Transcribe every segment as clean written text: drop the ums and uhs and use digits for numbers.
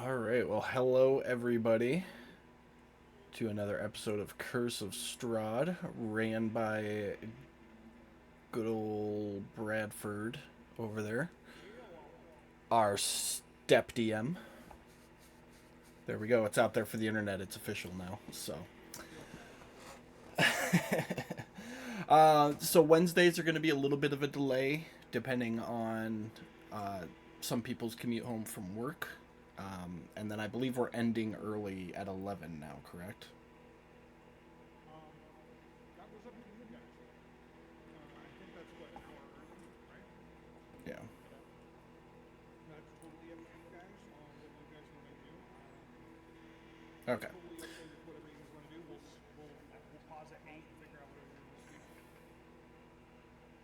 All right. Well, hello everybody to another episode of Curse of Strahd, ran by good old Bradford over there, our step DM. There we go. It's out there for the internet. It's official now. So Wednesdays are going to be a little bit of a delay, depending on uh, some people's commute home from work. And then I believe we're ending early at 11 now. Correct? That was up to you guys. I think that's what, an hour early, right? Yeah. That's totally up to you guys on what you guys want to do. I'm Okay. totally okay with whatever you guys want to do. We'll pause at 8 and figure out whatever we want to do.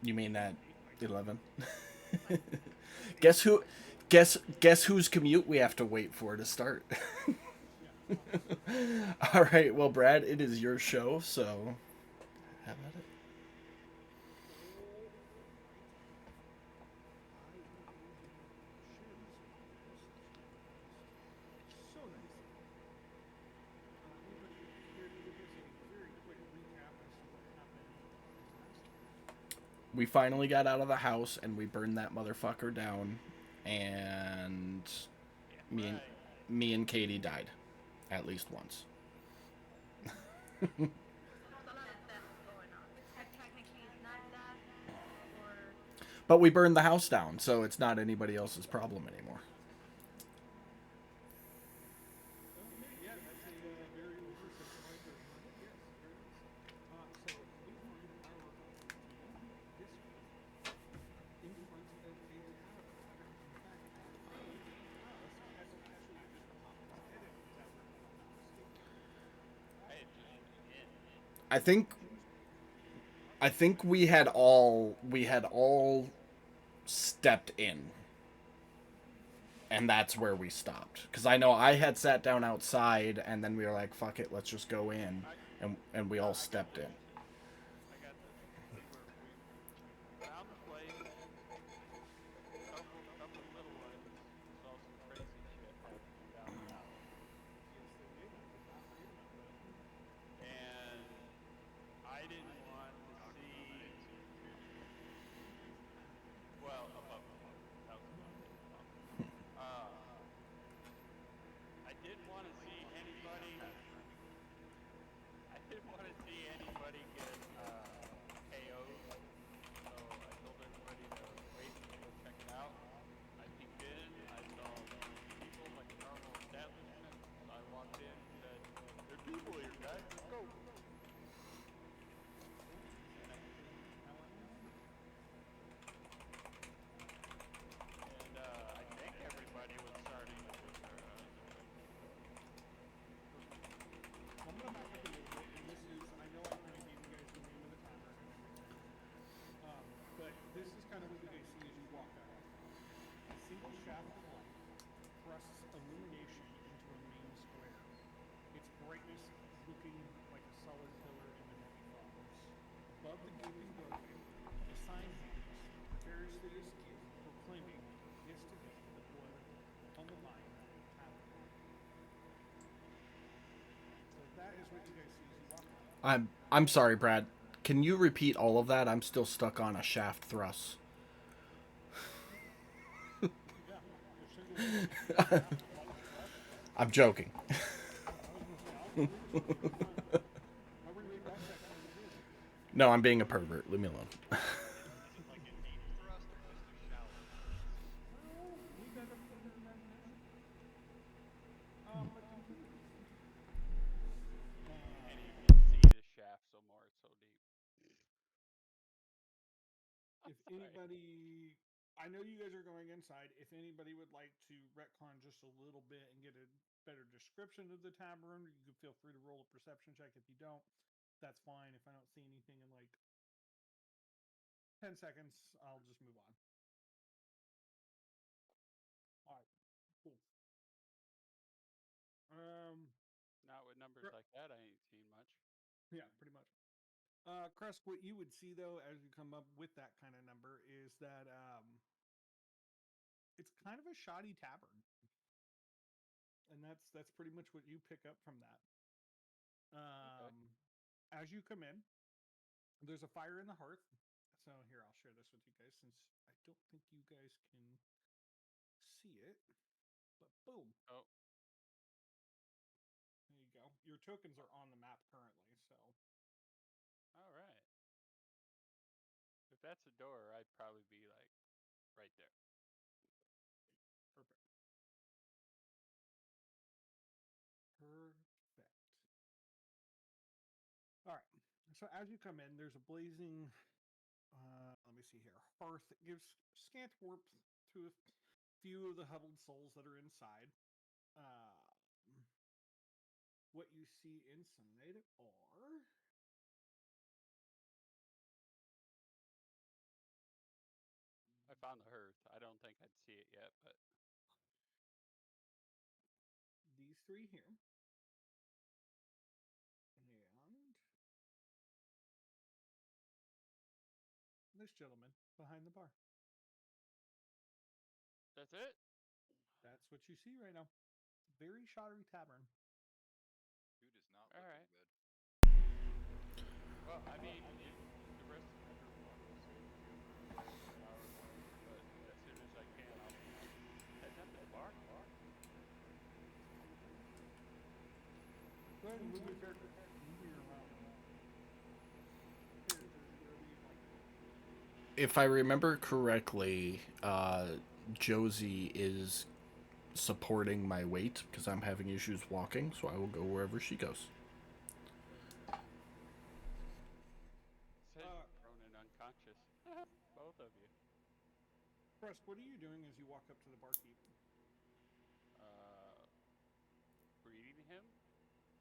You mean at 8 by 10. 11? It's 8 guess by who 10. guess whose commute we have to wait for to start. Yeah, obviously. All right, well Brad, it is your show, so how about it? All right. I will go ahead and share the screen here since you asked so nicely. Anybody care to give us a very quick recap as to what happened last time? We finally got out of the house and we burned that motherfucker down, and Yeah, me and right. me and Katie died at least once. But we burned the house down, so it's not anybody else's problem anymore. Okay, yeah, that's a very oversimplified version of it. Yes, very much so. So we find our team this week in front of a tavern. In fact, Craig has actually just popped his head into the tavern, if I'm not mistaken. I had just went in. I think Just I think we had all stepped in, and that's where we stopped. Because I know I had sat down outside, and then we were like, "Fuck it, let's just go in," I and we all yeah, I got stepped the in. I got the we found the place. Couple little ones saw some crazy shit happening down the alley, yes, they did. I did not forget about that. and I didn't want to see. Well, above the bar. That was about it. Uh, I didn't want to see anybody. I didn't want to see anybody get KO'd. So I told everybody to wait and go check it out. I peeked in. I saw some people like a normal establishment. So I walked in and said, "There are people here, guys. Let's go." And I, And how it went? I think everybody was starting to lose their Okay. So I'm going to back up a little bit, and this is, I know I kind of gave you guys the name of the tavern and everything, but this is kind of what you guys see as you walk up. A single shaft of light thrusts illumination into a main square, its brightness looking like a solid pillar in the night fogs. Above the gaping doorway, a sign hangs, variously askew, proclaiming this to be the Blood on the Vine Tavern. So that is what you guys see as you walk up. I'm sorry, Brad. Can you repeat all of that? I'm still stuck on a shaft thrust. Yeah, a single shaft of light thrust. I'm joking. I was gonna say I'll read it for you if you want. I'll reread that section of it too. No, I'm being a pervert. Leave me alone. Is it like a deep thrust or just a shallow thrust? Leave that up to your imagination. But continue. You can't Uh, even see the shaft so more. It's so deep. if Sorry. anybody, I know you guys are going inside. If anybody would like to retcon just a little bit and get a better description of the tavern, you can feel free to roll a perception check. If you don't, that's fine. If I don't see anything in like 10 seconds, I'll just move on. All right, cool. Um, Not with numbers like that, I ain't seen much. yeah, pretty much. Kresk, what you would see though, as you come up with that kind of number, is that it's kind of a shoddy tavern. and that's pretty much what you pick up from that. Okay. As you come in, there's a fire in the hearth. So here, I'll share this with you guys since I don't think you guys can see it. But boom, Oh, there you go. Your tokens are on the map currently, so all right. If that's a door, I'd probably be like right there. perfect. Perfect. All right. So as you come in, there's a blazing let me see here. Hearth that gives scant warmth to a few of the huddled souls that are inside. What you see inside are I found the hearth. I don't think I'd see it yet, but these three here. And this gentleman behind the bar. that's it. That's what you see right now. Very shoddy tavern. Food is not All looking right. good. Well, I mean, if the rest of the group wants to stay here for another hour or so, but as soon as I can, I'll be heading up to the bar. Go ahead and move your character. Move your characters wherever you'd like. If I remember correctly, Josie is supporting my weight because I'm having issues walking, so I will go wherever she goes. Says you're prone and unconscious. Both of you. Crest, what are you doing as you walk up to the barkeep? Uh, greeting him?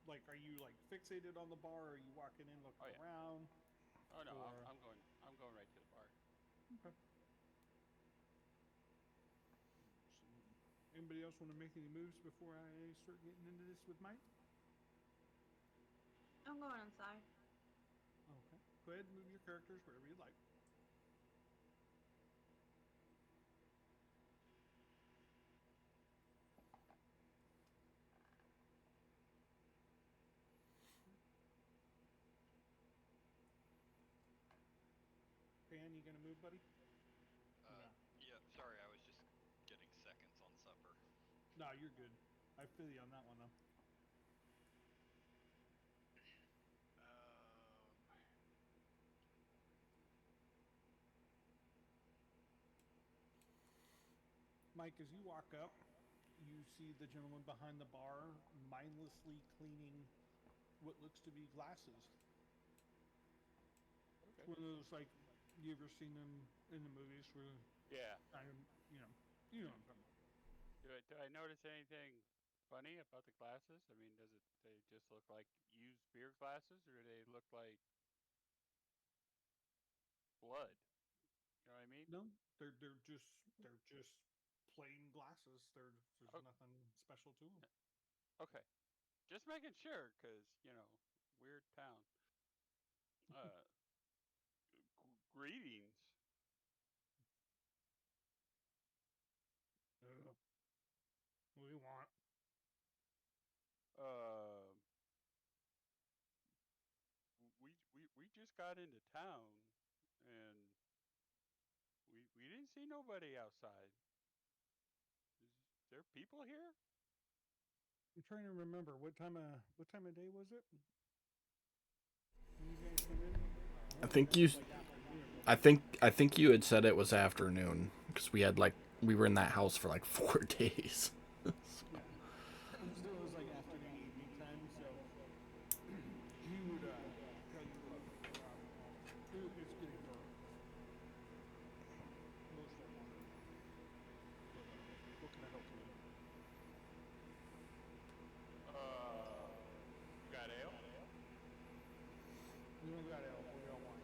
Like, are you like fixated on the bar? Or are you walking in Oh looking yeah. around? Oh no, I'm Or I'm going I'm going right to the bar. okay. Anybody else want to make any moves before I start getting into this with Mike? I'm going inside. Okay. Go ahead and move your characters wherever you'd like. Pan, you gonna move, buddy? Or no? Yeah, sorry, I was just getting seconds on supper. No, you're good. I feel you on that one though. Um, Mike, as you walk up, you see the gentleman behind the bar mindlessly cleaning what looks to be glasses. It's Okay. one of those like you ever seen them in the movies where Yeah. I'm, you know what I'm talking about. Do I notice anything funny about the glasses? I mean, does it they just look like used beer glasses, or do they look like blood? You know what I mean? No, they're just plain glasses. There's Oh, nothing special to them. okay. Just making sure, cause weird town. Uh, greetings. What do you want? Uh, we just got into town, and we didn't see nobody outside. Is there people here? I'm trying to remember what time of day was it when you guys come in? I I want to say think it you, was like afternoon, I wasn't it? think, I think you had said it was afternoon because we were in that house for like 4 days. Yeah. So it was like afternoon, evening time. So he would tell you, look, it's getting dark most afternoon. What can I help you with? Uh, you got ale? We don't got ale. What do y'all want?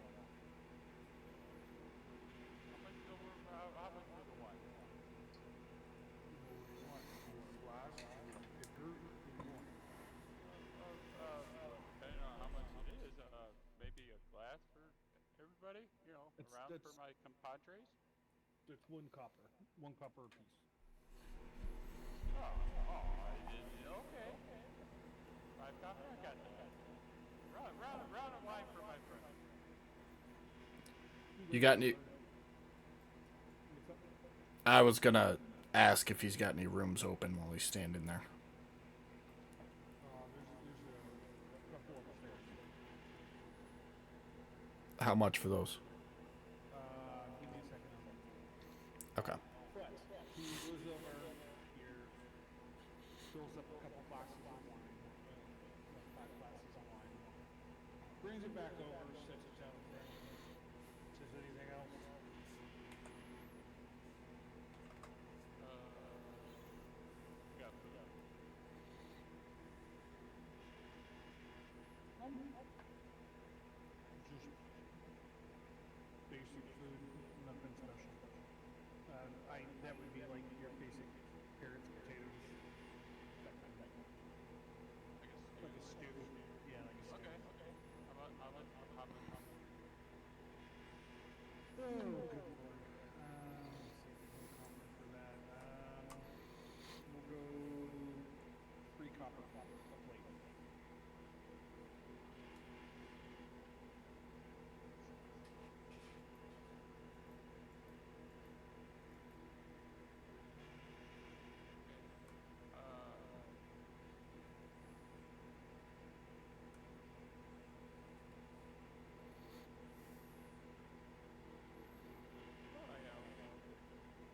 How much silver? How much for the wine? What do you want? Do you want a glass? Do you want a pitcher? What do you want? Well, depending on how much it is, maybe a glass for everybody. It's Around for that's my compadres. that's 1 copper, 1 copper a piece. I didn't. Okay. Five copper. I got that. Round of wine for my friend. You got any? What's up? I was gonna ask if he's got any rooms open while he's standing there. There's a couple upstairs. How much for those? Give me a second. Okay. But he goes over here, fills up a couple glasses of wine, 5 glasses of wine, brings it back over, sets it down in front of him. Says anything else? Got food. Just basic food, nothing special. That would be like your basic carrots, potatoes, that kind of thing. Like a stew. Yeah, like a stew. Okay. How much? Oh, good lord. Let's see, no copper for that. We'll go 3 copper a plate.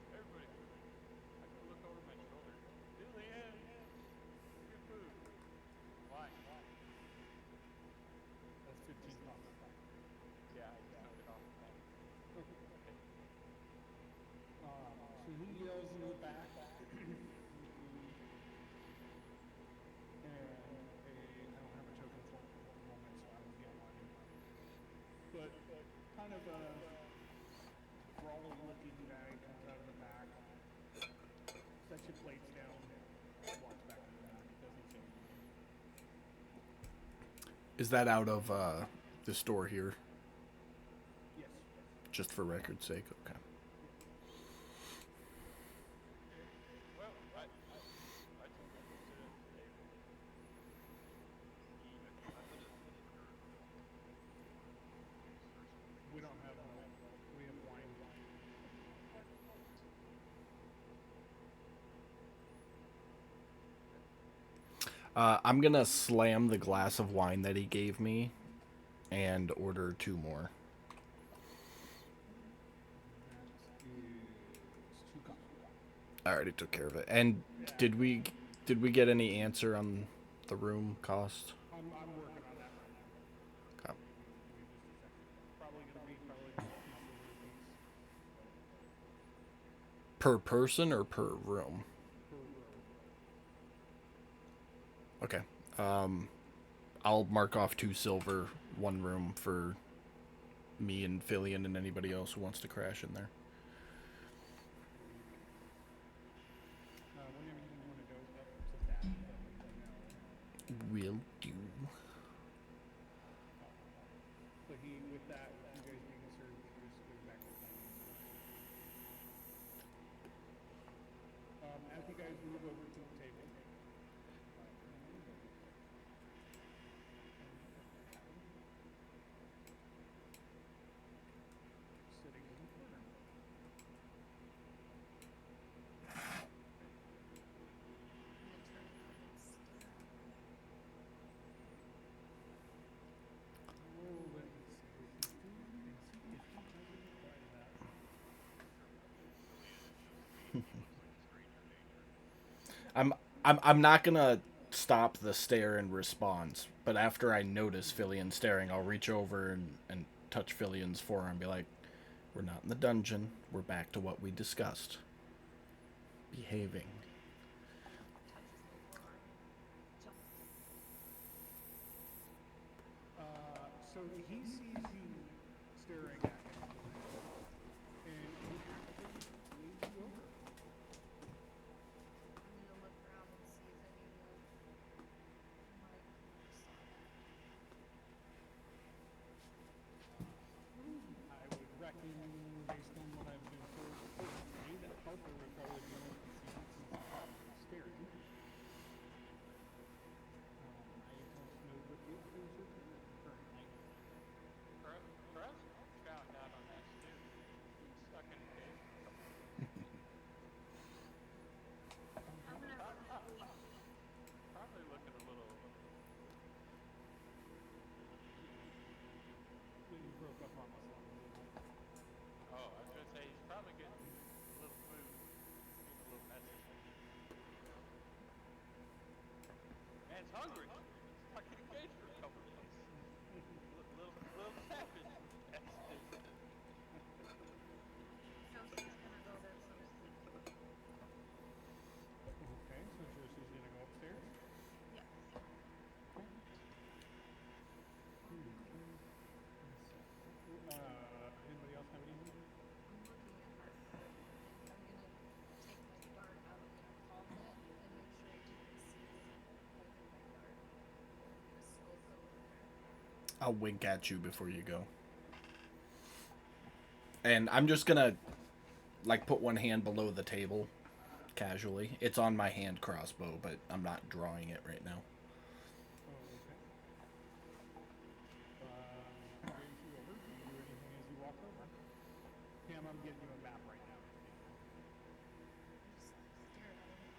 Everybody. I can look over my shoulder. Julian, get food. Why? That's 15 copper. Yeah, I just took it off. So he yells in the back. And I don't have a token for it at the moment, so I will get one. But kind of a brawly looking guy comes out of the back, sets your plates down, walks back to the back, doesn't say anything. Is that out of the store here? Yes. Just for record's sake? Okay. Well, I took it to the table. We don't have we have wine. I'm gonna slam the glass of wine that he gave me and order 2 more. That is 2 copper. I already took care of it. And did we get any answer on the room cost? I'm working on that right now. Okay. Give me just a second. Probably gonna be 2 silver apiece. Per person or per room? Per room. Okay. I'll mark off 2 silver, 1 room for me and Fillion and anybody else who wants to crash in there. Whenever you want to go up to that, let me know. Will do. But with that, with you guys being served, he just goes back to the dining room. As you guys move over to the table, sitting in the corner. Oh, let me see what he's doing and see if he doesn't reply to that. I'm not gonna stop the stare and response, but after I notice Fillion staring, I'll reach over and touch Fillion's forearm and be like, "We're not in the dungeon. We're back to what we discussed. Behaving." So he sees you staring at him, and he actually leads you over. I'm gonna look around and see if any of my saw that. I would reckon, based on what I've been told personally, that Harper would probably be the one who sees it since He's hungry. He's not getting engaged for a couple days. Little catfish bastard. So she's gonna go there first. Okay, so Josie's gonna go upstairs. Yes. Okay. Anybody else have anything? I'm looking at Harper. I think I'm gonna take my dart out in the closet and make sure he can see holding my dart. I'm gonna scope over there. I'll wink at you before you go. And I'm just gonna like put one hand below the table casually. It's on my hand crossbow, but I'm not drawing it right now. Okay. He waves you over. Do you do anything as you walk over? Pam, I'm getting you a map right now. I just stare at him.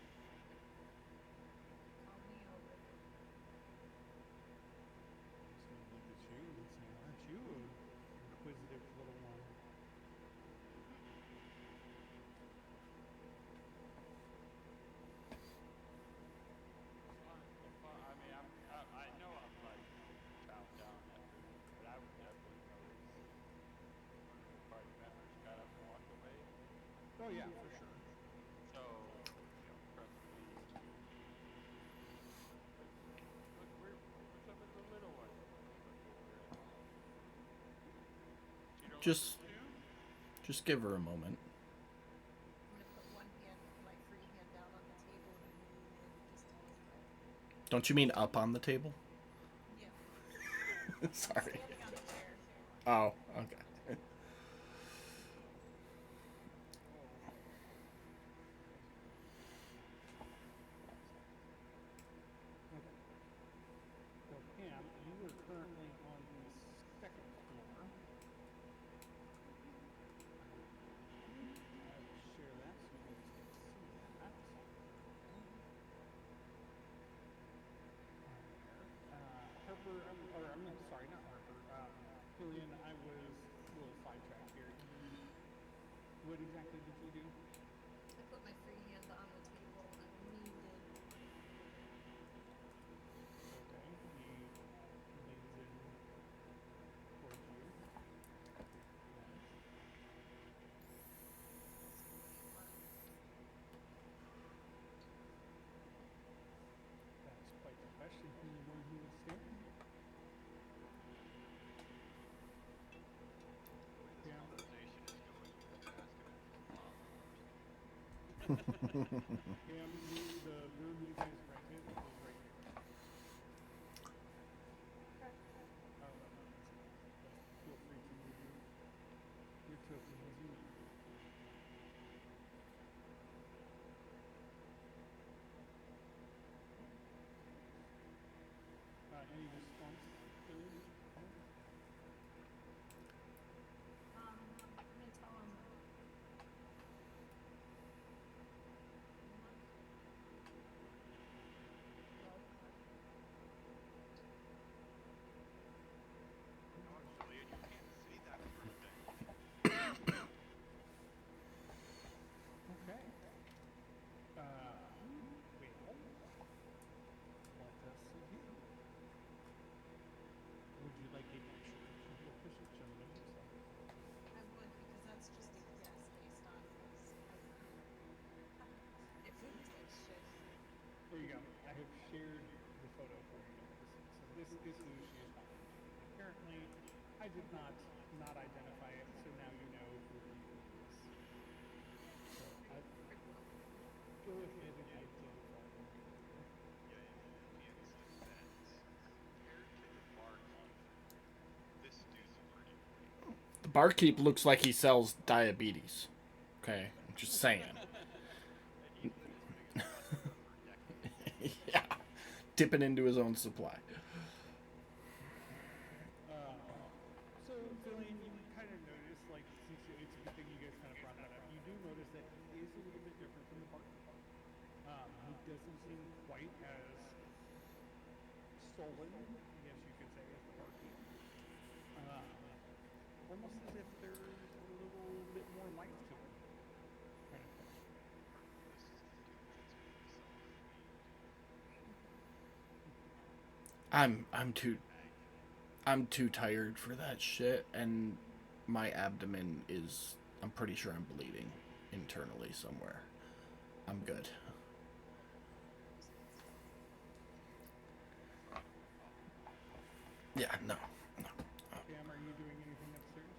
Call me over. Just gonna look at you and say, aren't you an inquisitive little one? I mean, I know I'm like chowed down after, but I would definitely notice one of the party members got up and walked away. Oh yeah, for sure. So, preferably, what's up with the little one? Look over at. You don't Just like this too? just give her a moment. I'm gonna put one hand, my free hand down on the table and lean in just a little bit. Don't you mean up on the table? Yeah. Sorry. Standing on a chair. Oh, okay. Okay. So Pam, you are currently on the second floor. I will share that so you guys can see that. Harper, or I mean, sorry, not Harper. Killian, I was a little sidetracked here. What exactly did you do? I put my free hand on the table and leaned in. Okay, he leans in towards you. Yes. So what do you want? That's quite the question from the one who was staring. The way this Yeah. conversation is going, you have to ask him if he's a mom first. Pam, the room you guys rented is right here. Okay. But feel free to move your token as you need. Any response, Killian? I'm gonna tell him. No, Julian, you can't say that for a thing. Okay. Well, let us see here. Would you like a nature or perception of yourself? I would because that's just a guess based on his eyebrow. If it looks like shit. There you go. I have shared the photo for you guys. So this is who she is talking to. Apparently, I did not identify it, so now you know who he is. So Pretty well. go ahead and identify him. Yeah, Ian says that compared to the barkeep, this dude's pretty white. The barkeep looks like he sells diabetes. Okay, I'm just saying. And he's been as big as Buster for decades. Yeah, dipping into his own supply. So, Jillian, you kind of notice, like, since it's a good thing you guys kind of brought that up, you do notice that he is a little bit different from the barkeep. He doesn't seem quite as stolen, I guess you could say, as the barkeep. Almost as if there's a little bit more life to him, kind of thing. This is the dude that's been selling weed. I'm too I'm too tired for that shit, and my abdomen is. I'm pretty sure I'm bleeding internally somewhere. I'm good. Yeah, no. Cam, are you doing anything upstairs?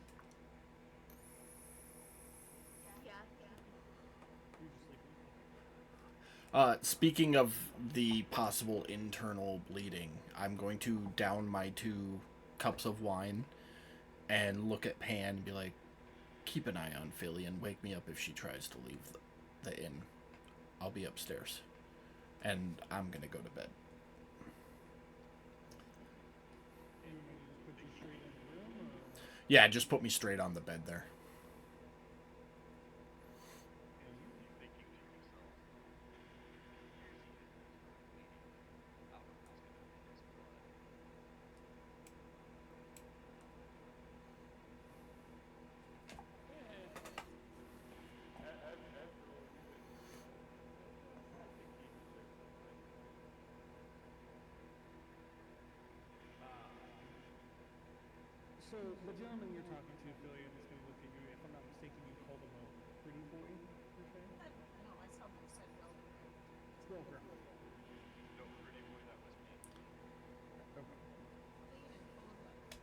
Yeah. You're just sleeping. Okay. Speaking of the possible internal bleeding, I'm going to down my 2 cups of wine and look at Pan and be like, keep an eye on Philly and wake me up if she tries to leave the inn. I'll be upstairs. And I'm going to go to bed. And you want me to just put you straight in the room, or? Yeah, just put me straight on the bed there. And you? Thinking to himself, here he is, bleeding out of his enemy's blood. After what you guys have said, I think he deserves it, but So the gentleman you're talking to, Philly, is going to look at you. If I'm not mistaken, you called him a pretty boy, per se? No, I said well groomed. It's well grown. No, pretty boy, that was me. Okay. Clean and full of life.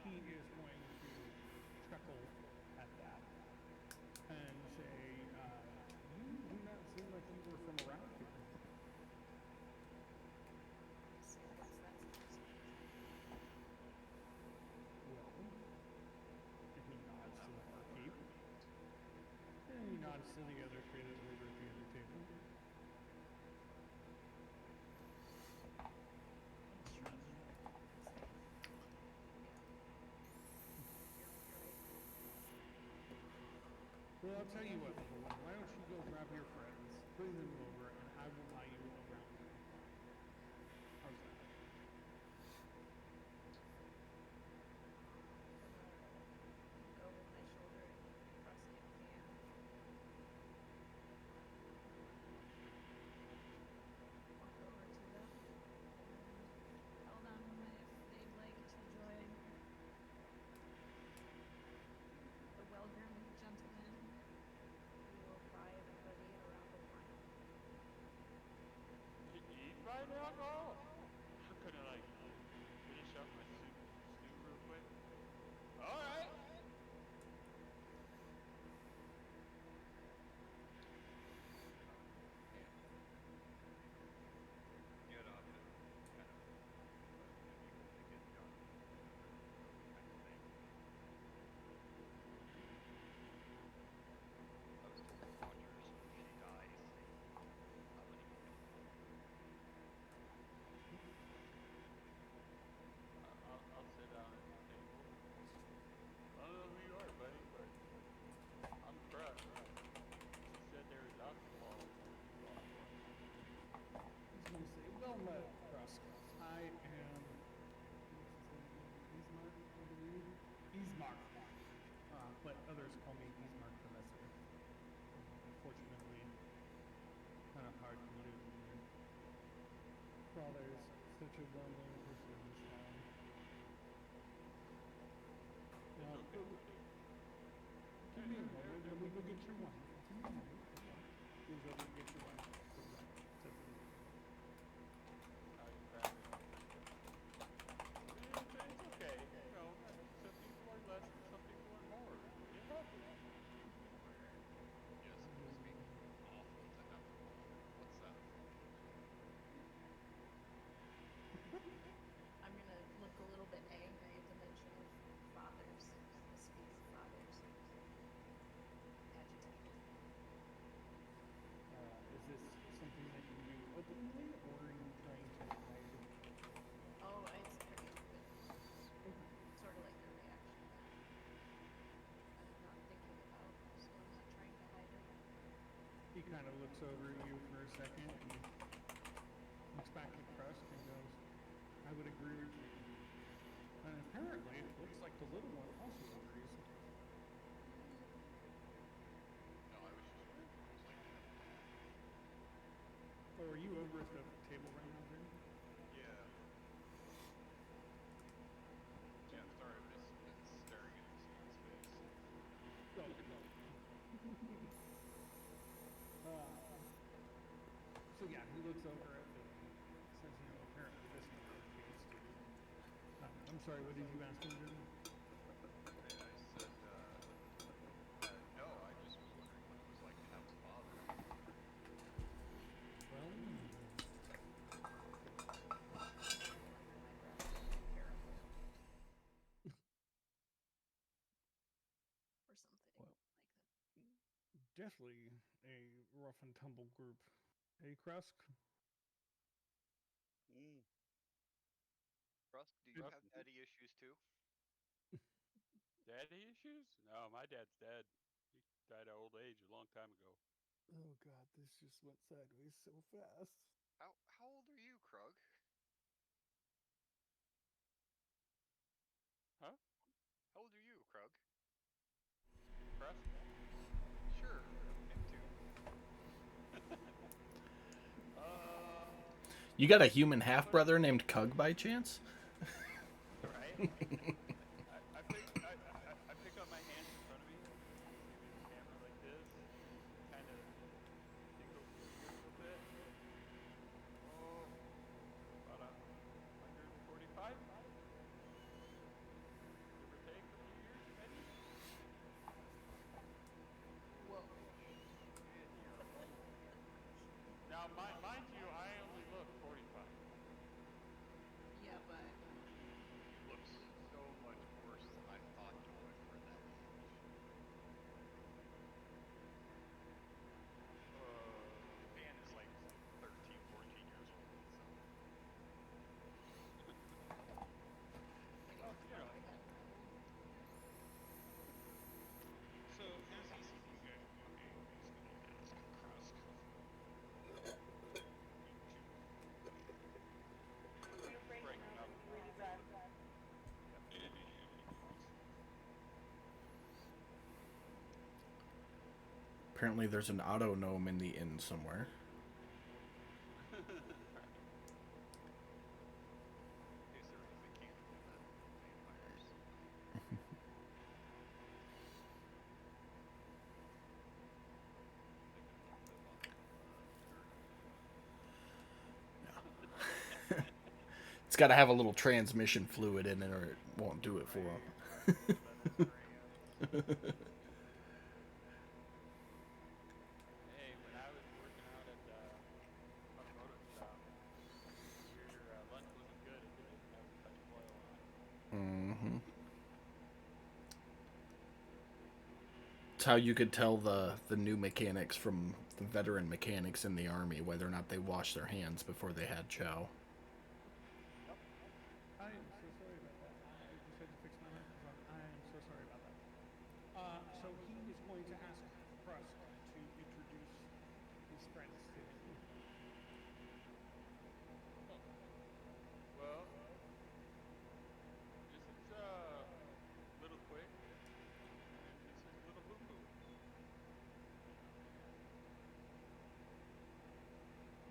He is going to chuckle at that and say, you do not seem like you were from around here. Say, what's that supposed to mean? Well, and he nods to the barkeep. And he nods to the other creative over at the other table. And shrug. Say, yeah. You're right. Well, I'll tell you what, little one. Why don't you go grab your friends, bring them over, and I will buy you a round of wine. How's that? Look over my shoulder at Rusty and Cam. Walk over to them and tell them if they'd like to join the well-groomed gentleman who will buy everybody a round of wine. he's buying the alcohol. I'm gonna like finish up my stew real quick. All right. And get up and kind of maybe hope to get done kind of thing. I was told Rogers, if she dies, I'm gonna eat him. I'll sit down at the table. I don't know who you are, buddy, but I'm crushed. She said there was alcohol involved. He's going to say, well met, Krusk. I am, what's his name again? Ismark, I believe? Ismark. But others call me Ismark the Lesser. Unfortunately, kind of hard to live when your father is such a well-known person in this town. Now, It's okay, buddy. give me a moment, let me go get your wine. Give me a moment, hold on. Goes over and gets your wine. Puts it on, sets it over. I grab it. It's okay. You know, some people are less and some people are more. You know? Yes, it must be awful to have a mom. What's that? I'm gonna look a little bit angry at the mention of fathers, the speak of fathers. Agitated. Is this something that you do openly, or are you trying to hide? Oh, it's pretty open. Okay. Sort of like a reaction that I'm not thinking about, so I'm not trying to hide it. He kind of looks over at you for a second and looks back at Krusk and goes, I would agree with you. And apparently, it looks like the little one also agrees. No, I was just wondering what it was like to have a dad. Oh, are you over at the table right now? sorry, what did you ask him, Jim? I said, no, I just was wondering what it was like to have a father. Well, Wonder my breath taking care of him. Or something Well. like that. definitely a rough and tumble group. Hey, Krusk? Rusk, do you have daddy issues too? Daddy issues? No, my dad's dead. He died of old age a long time ago. Oh god, this just went sideways so fast. How old are you, Krug? Huh? How old are you, Krug? Crust? Sure, him too. You got a human half brother named Cug by chance? Right? I pick up my hands in front of me. You see me in the camera like this. Kind of tingle through here a little bit. Oh, about 145, give or take a few years, maybe. Whoa. In your old years. Now, mind you, I only look 45. Yeah, but You look so much worse than I thought you would for that age. Man is like 13, 14 years old, so. getting Well, you thrown know, again. So, as he's looking at you, Abe, he's gonna ask Krusk. You two. you're breaking up really bad. Yep, he paused. Apparently, there's an auto gnome in the inn somewhere. Right. In case there was a mechanical event with the vampires. Making a little lip off of dirt. It's got to have a little transmission fluid in it, or it won't do it for Right, him. right. Let his crayons. Hey, when I was working out at the automotive shop, your lunch wasn't good if it didn't have a touch of oil on it. Mm-hmm. It's how you could tell the new mechanics from the veteran mechanics in the army whether or not they washed their hands before they had chow. Yep. I am so sorry about that. I just had to fix my microphone. I am so sorry about that. So he is going to ask Krusk to introduce his friends to him. Oh, well, this is little quick, and this is little boo boo.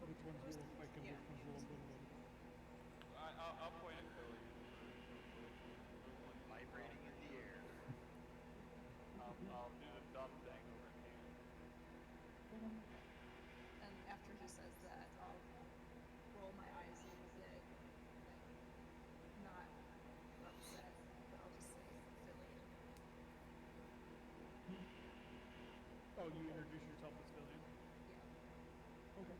Which one's Little Quick and Yeah, which one's Little Boom Boom? I'll point at Fillion first, real quick. The one vibrating in the air. I'll do the thumb thing over at Hannah. And after he says that, I'll roll my eyes a little bit, like not upset, but I'll just say Fillion. Oh, you introduce yourself as Fillion? Yeah. Okay.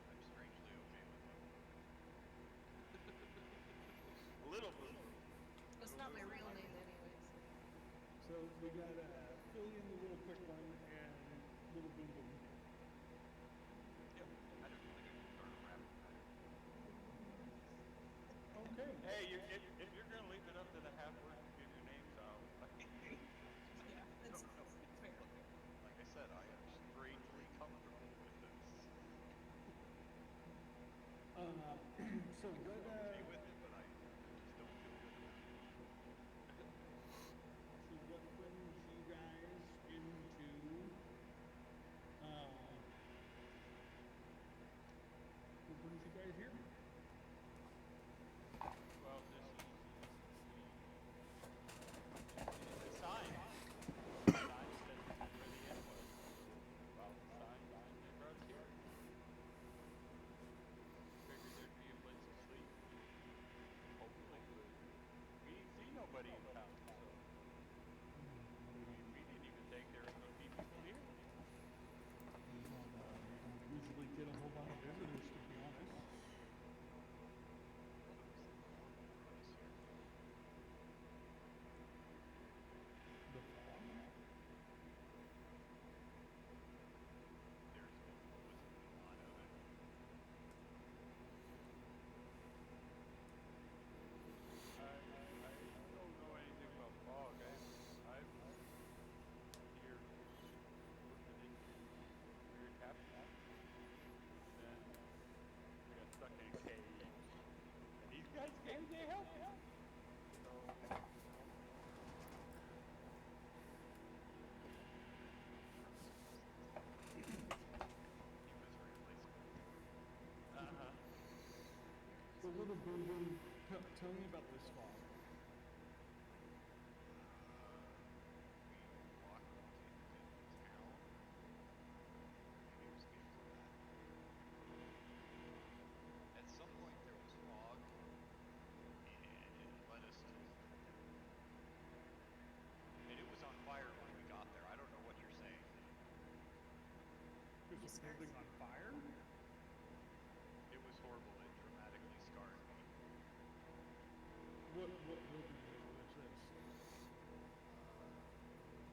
I'm strangely okay with it. Little boo boo. It's Little not boo my boo real might name be. anyways. So we got Fillion, the Little Quick one, and Little Boom Boom. Yep. I don't think I can start a rap about it. Okay. Hey, if you're gonna leave it up to the half orcs to give your names out, Yeah, No, it's no. fair. Like I said, I am strangely comfortable with this. So what? I'm okay with it, but I just don't feel good about it. So what brings you guys into? What brings you guys here? well, this is little boom. Tell me about this fog. We walked into town. Maybe it was before that. At some point there was fog, and it led us to the temple. And it was on fire when we got there. I don't know what you're saying. There's a building on fire? It was horrible. It dramatically scarred me. What building was this?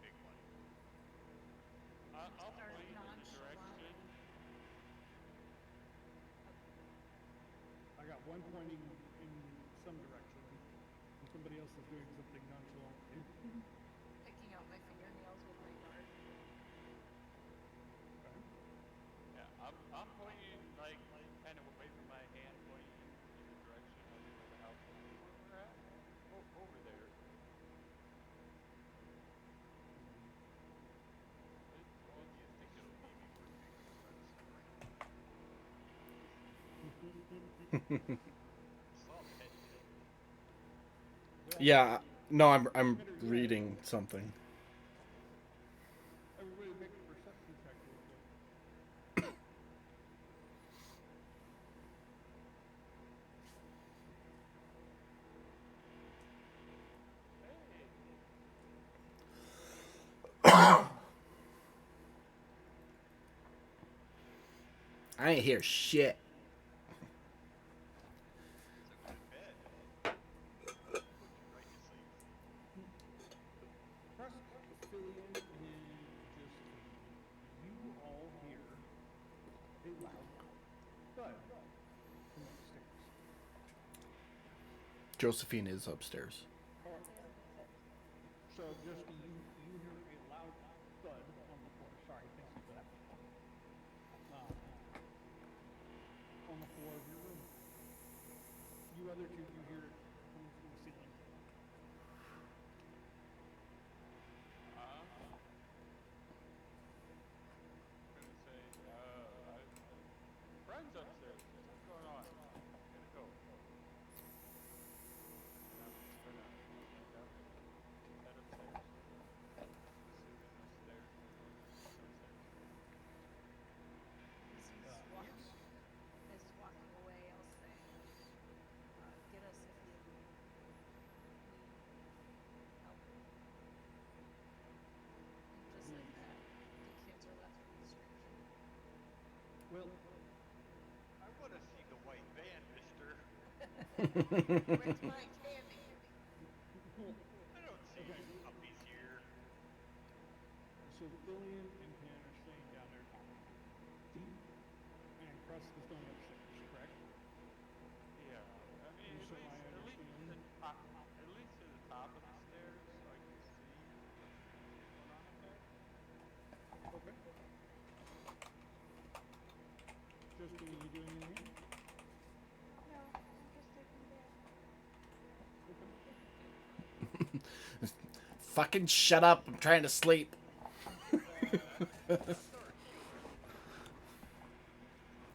Big one. I'll Start point in the nonchalant. direction. I got one pointing in some direction, and somebody else is doing something nonchalantly. Picking out my fingernails with my dart. Okay. Yeah, I'm pointing like kind of away from my hand, pointing in the direction of where the house is where we're at. Over there. What do you think it'll be before things start spreading? Saw the head thing. Well, Yeah. No, I'm better yet, reading something. everybody make a perception check real quick. Hey, I ain't hear shit. So go to bed. Put you right to sleep. Trust, Fillion, and Josephine, you all hear a loud thud from upstairs. Josephine is upstairs. All right. So, Josephine, you hear a loud thud on the floor. Sorry, thank you for that. On the floor of your room. You other two, you hear it coming from the ceiling. I'm gonna say, friends upstairs. What's going on? Gotta go. And I'm just gonna stand up and head upstairs. Assuming the stairs lead upstairs. As he's Yes. walking away, I'll say, get us if you need help. And just like that, the kids are left with the stranger. Well, I want to see the white van, mister. Where's my candy? I don't see Okay. any puppies here. so Fillion and Pan are staying down there talking. And Crust is going upstairs, correct? Yeah, I mean, So I at least to the understand. top, at least to the top of the stairs, so I can see what's going on up there. Okay. Josephine, you doing anything? No, I'm just taking that. Okay. Fucking shut up. I'm trying to sleep. That's our healer.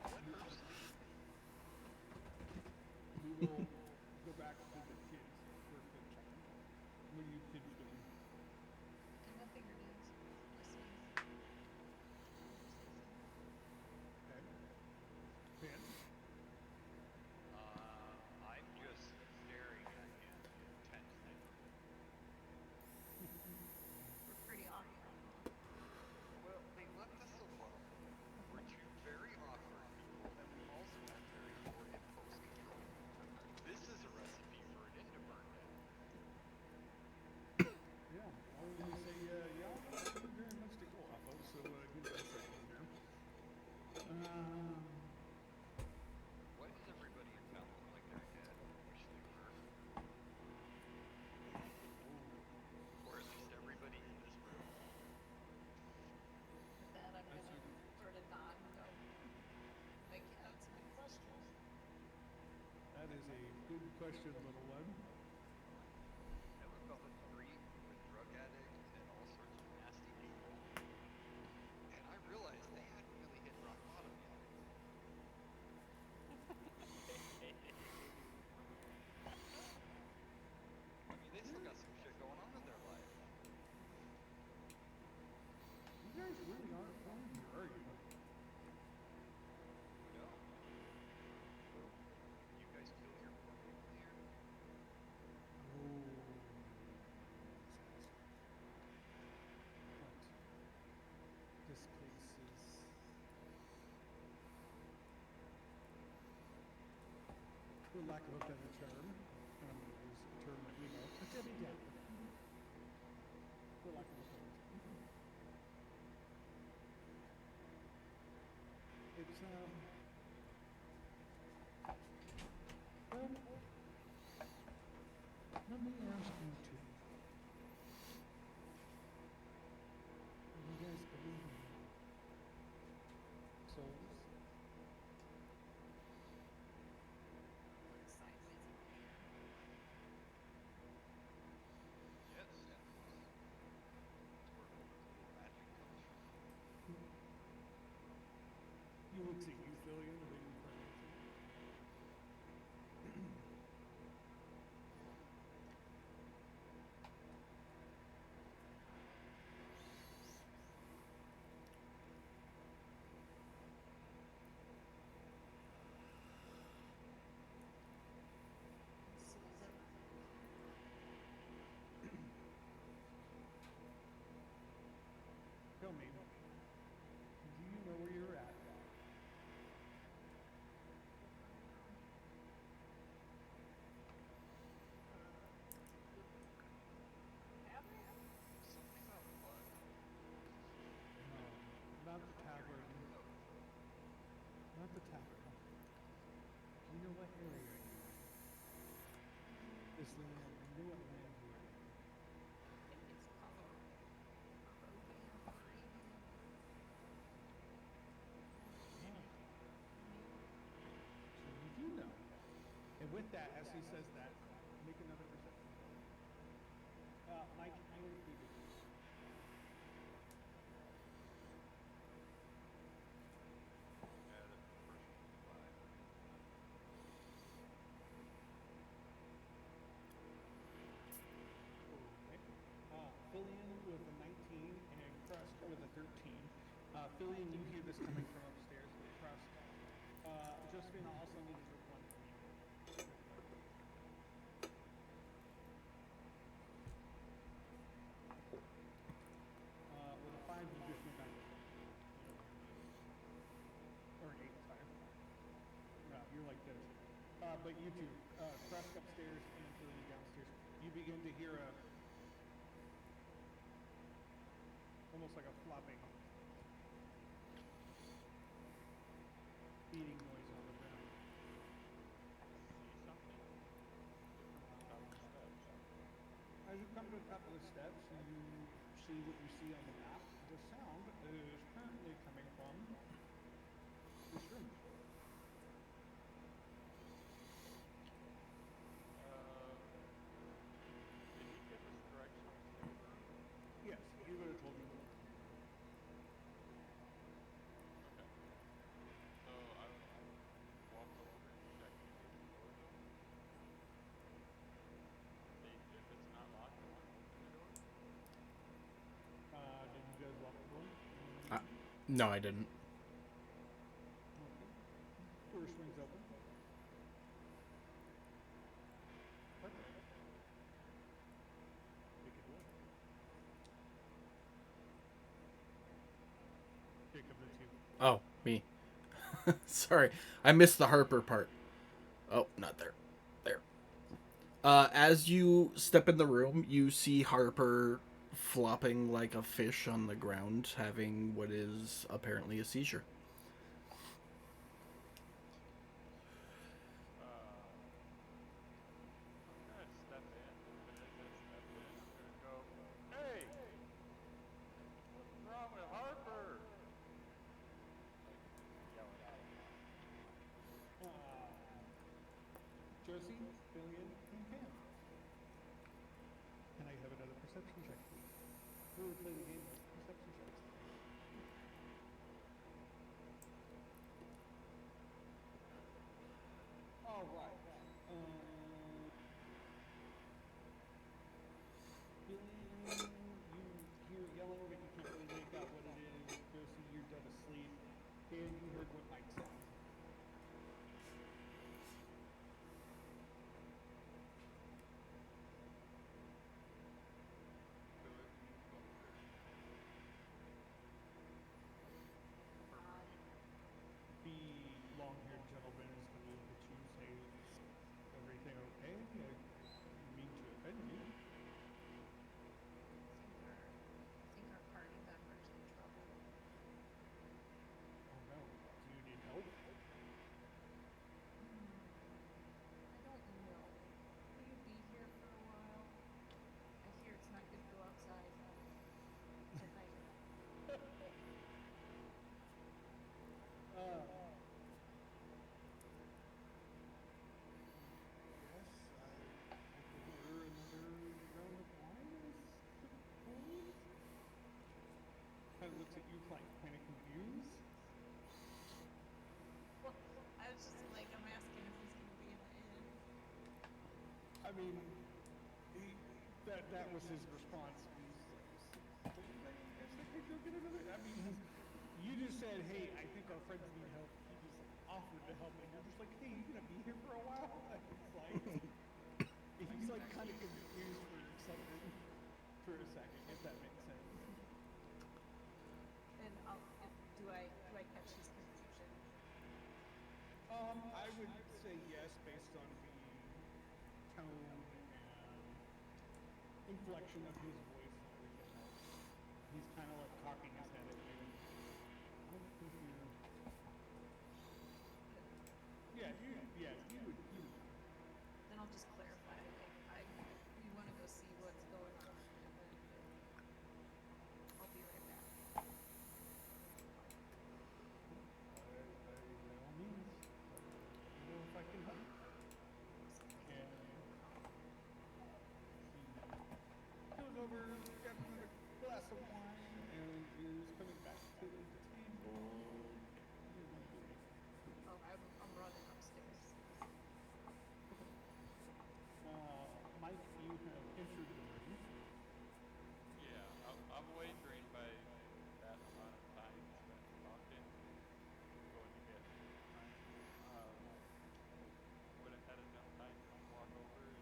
Let her sleep. We will go back to the kids for a quick second. What are you kids doing? Picking my fingernails. Listening. Conversation. Okay. Pan? I'm just staring at him intently. We're pretty awkward, huh? Well, they left us alone. We're two very awkward people, and we also have very poor impulse control. This is a recipe for an Indeburn day. Yeah. I'll only say, yeah, not very much to go off of, so give me a second here. Why does everybody in town look like I wish they were? Or at least everybody in this room. With that, I'm That's gonna a- sort of nod and go, like, yeah, that's a good question. That is a good question, little one. Have about 3 with drug addicts and all sorts of nasty people. And I realized they hadn't really hit rock bottom yet. guys really aren't from here, are you? No. You guys kill your poor people here? Oh. But this place is. For lack of a better term, and I'm going to use a term that we know, a Debbie Downer. For lack of a better term. It's, well, let me ask you two. You guys believe in souls? Look sideways at me. Yes. That's where all the cool magic comes from. You look at you, Fillion, waiting for an answer. Souls are Tell me, do you know where you're at? Something about blood. No, not the tavern. Not the tavern. Do you know what area you're in? This land, you know what land you're in? I think it's called Probian, Arabian. Ah, so you do know. And with that, as he says that, make another perception check. Mike and Phoebe. Yeah, the first one was 5. Okay. Fillion with a 19 and Crust with a 13. Fillion, you hear this coming from upstairs. Crust. Josephine, I also need to one from you. With a 5, you just went back to sleep. Or an 8, sorry. No, you're like this. But you two, Crust upstairs and Fillion downstairs, you begin to hear almost like a flopping, beating noise on the ground. See something? Top of the steps. As you come to the top of the steps, you see what you see on the map. The sound is currently coming from this room. Did he give us directions to the room? Yes, he would have told you. Okay. So I would walk over and check to see if the door's open. If it's not locked, I want to open the door. Did you guys lock the door? No, I didn't. Okay. Door swings open. Perfect. Take it away. Jacob, that's you. Oh, me. Sorry, I missed the Harper part. Oh, not there. There. As you step in the room, you see Harper flopping like a fish on the ground, having what is apparently a seizure. I'm gonna step in, but as I step in, I'm gonna go, "Hey, what's wrong with Harper?" Like, yell it out loud. Josie, Fillion, and Cam. Can I have another perception check, please? We would play the game with perception checks today. All right. Fillion, you hear yelling, but you can't really make out what it is. like kind of confused. Well, I was just like, I'm asking if he's gonna be in the inn. I mean, that was his response. He's like, well, I guess I could go get another. I mean, you just said, hey, I think our friends need help. He just offered to help, and you're just like, hey, you gonna be here for a while? He's like kind of confused for something for a second, if that makes sense. And do I catch his confusion? I would say yes, based on the tone and inflection of his voice and everything else. He's kind of like cocking his head at you. Oh, thank you. Yeah, you would know. Then I'll just clarify, like, we want to go see what's going on, and then I'll be right back. By all means, let me know if I can help. And he goes over, grabs another glass of wine, and is coming back to the table. What are you doing? Oh, I'm running upstairs. Mike, you have entered the room. Yeah, I'm wagering by that amount of time spent talking, going to get time. Would have had enough time to walk over and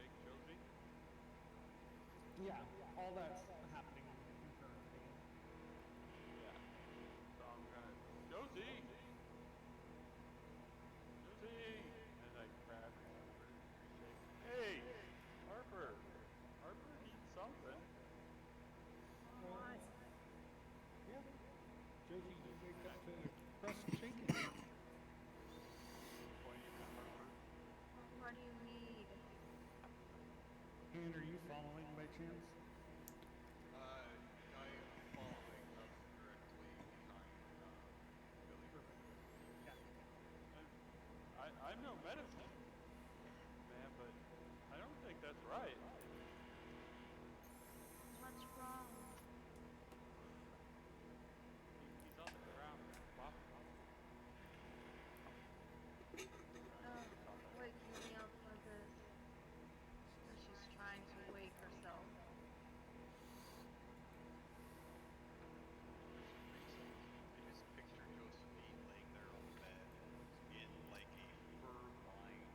shake Josie. Yeah, all that's happening concurrently. Yeah. So I'm gonna Josie, Josie, and I grab her shoulder, shake. Hey, Harper, Harper needs something. Uh, yeah. Josie, you wake up to crust shaking. Pointing at Harper. What do you need? And are you following by chance? I am following up directly behind Billy. Perfect. Yeah. I'm no medicine man, but I don't think that's right. What's wrong? He's on the ground, flopping. Waking me up for this. She's trying to wake herself. For some reason, I just picture Josephine laying there on the bed in like a fur-lined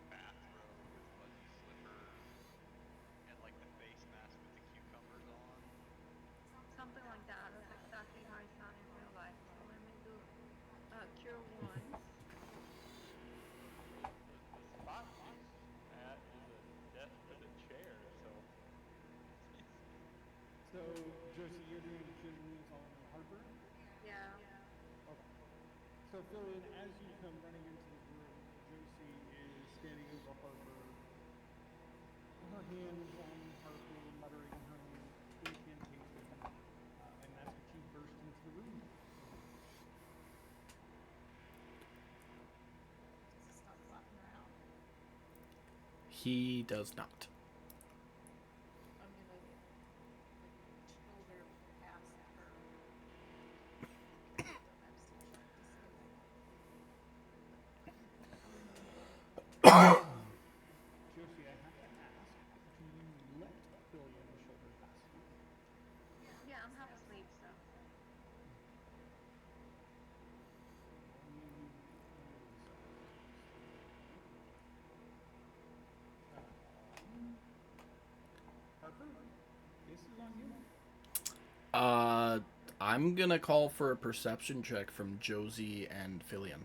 bathrobe with fuzzy slippers and like the face mask with the cucumbers on. Something like that. That's exactly how I sound in real life. So let me do cure wounds. The spot she's at is a desk and a chair, so So, Josie, you're doing cure wounds on Harper? Yeah. Okay. So, Fillion, as you come running into the room, Josie is standing over Harper, her hands on Harper, muttering her incantation, and that's when she burst into the room. Does it start flapping around? He does not. I'm gonna shoulder past her. I'm still trying to see if I can. Josie, I have to ask, do you let Fillion shoulder past you? Yeah, I'm half asleep, so. Harper, this is on you. I'm gonna call for a perception check from Josie and Fillion.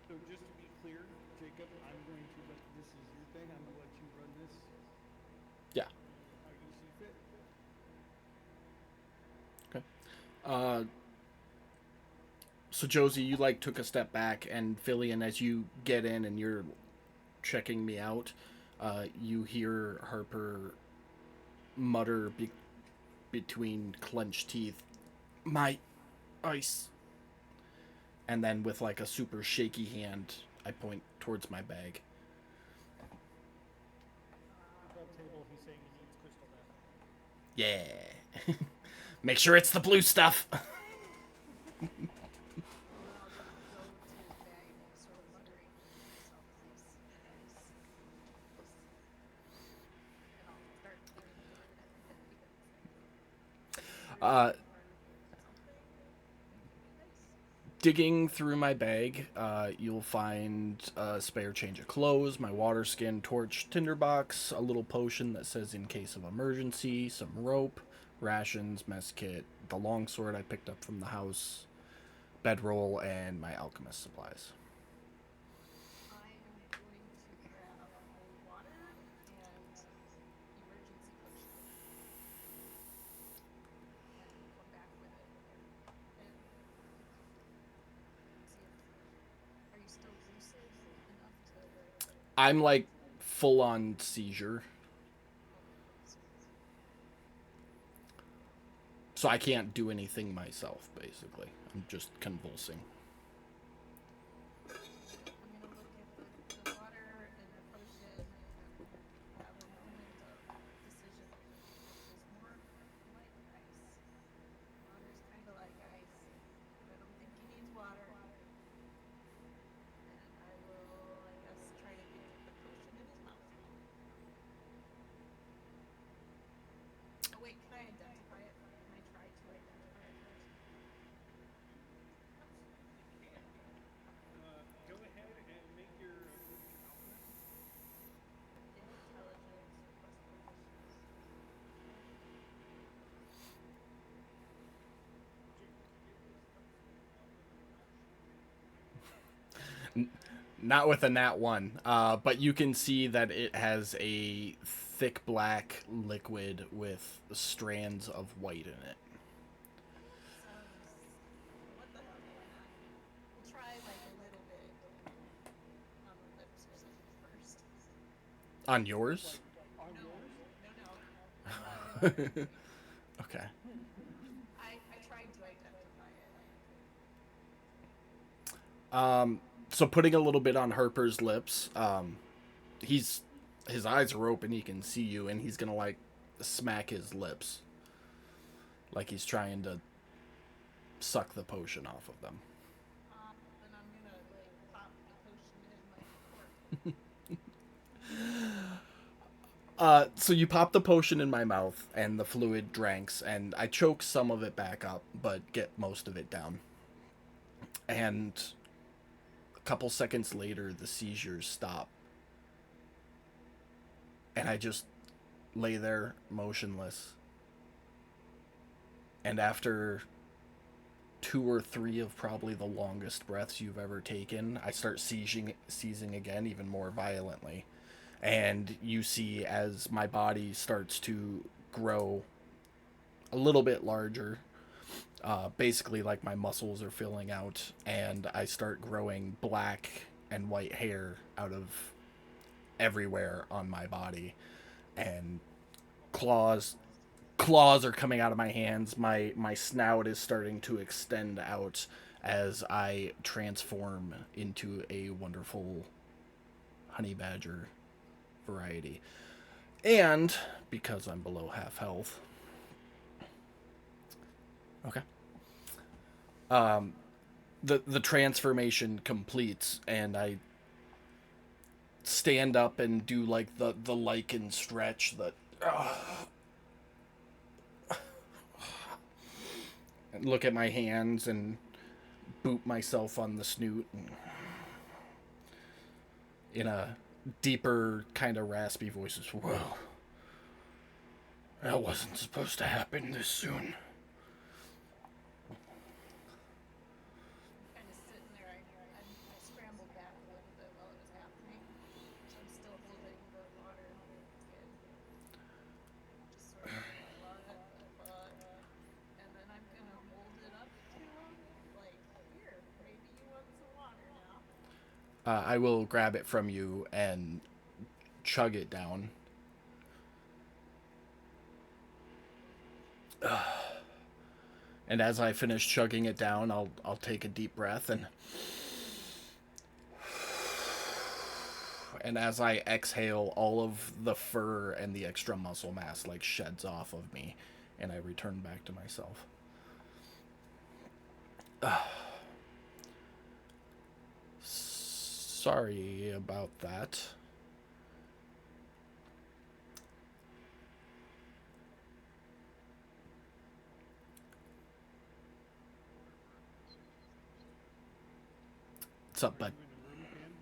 So just to be clear, Jacob, I'm going to let this is your thing. I'm gonna let you run this Yeah. how you see fit. Okay. So Josie, you like took a step back, and Fillion, as you get in and you're checking me out, you hear Harper mutter between clenched teeth, "My ice." And then with like a super shaky hand, I point towards my bag. Above table, he's saying he needs crystal meth. Yeah. Make sure it's the blue stuff. And then I'll go to his bag, sort of muttering to myself, nice, nice, nice. And I'll start digging through it. Uh, Something. Nice. Digging through my bag, you'll find a spare change of clothes, my water skin, torch, tinderbox, a little potion that says in case of emergency, some rope, rations, mess kit, the longsword I picked up from the house, bedroll, and my alchemist supplies. I am going to grab cold water and emergency potion and come back with it. And see if. Are you still lucid enough to. I'm like full on seizure, Okay. so I can't do anything myself, basically. I'm just convulsing. I'm gonna look at the water and the potion and have a moment of decision. This is more like ice. Water's kind of like ice, but I don't think he needs water. And I will, I guess, try to get the potion in his mouth. Oh wait, can I identify it? Can I try to identify it first? Go ahead and make your alchemist. Intelligence plus proficiency. Not with a nat 1, but you can see that it has a thick black liquid with strands of white in it. Sounds. What the hell? Why not? We'll try like a little bit on the lips or something first. On yours? On No, yours? no. I'm not gonna. Okay. I tried to identify it. So putting a little bit on Harper's lips, he's his eyes are open, he can see you, and he's gonna like smack his lips. Like he's trying to suck the potion off of them. Then I'm gonna like pop the potion in my fork. So you pop the potion in my mouth, and the fluid drinks, and I choke some of it back up, but get most of it down. And a couple seconds later, the seizures stop. And I just lay there motionless. And after 2 or 3 of probably the longest breaths you've ever taken, I start seizing again, even more violently. And you see as my body starts to grow a little bit larger, basically like my muscles are filling out, and I start growing black and white hair out of everywhere on my body, and claws claws are coming out of my hands. My snout is starting to extend out as I transform into a wonderful honey badger variety. And because I'm below half health. Okay. The transformation completes, and I stand up and do like the lichen stretch that and look at my hands and boot myself on the snoot and in a deeper kind of raspy voice as well. That wasn't supposed to happen this soon. I'm kind of sitting there. I scrambled back a little bit while it was happening, so I'm still holding the water skin. Just sort of what the fuck. And then I'm gonna hold it up to him, like, here, maybe you want some water now. I will grab it from you and chug it down. And as I finish chugging it down, I'll take a deep breath And as I exhale, all of the fur and the extra muscle mass like sheds off of me, and I return back to myself. Sorry about that. What's up, bud? You in the room again?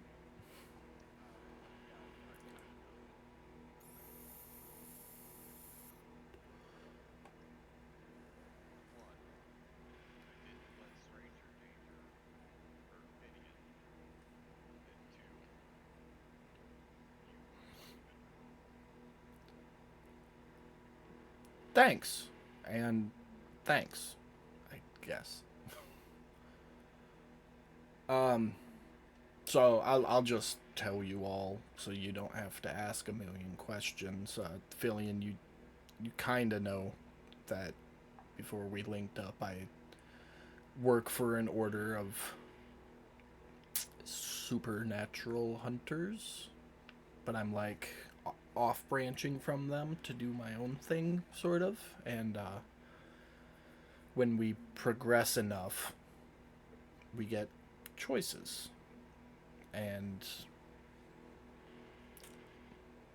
One, I didn't let stranger danger hurt Finian. And two, you were sleeping. Thanks. And thanks, I guess. So I'll just tell you all so you don't have to ask a million questions. Fillion, you kind of know that before we linked up, I work for an order of supernatural hunters, but I'm like off branching from them to do my own thing, sort of. And when we progress enough, we get choices. And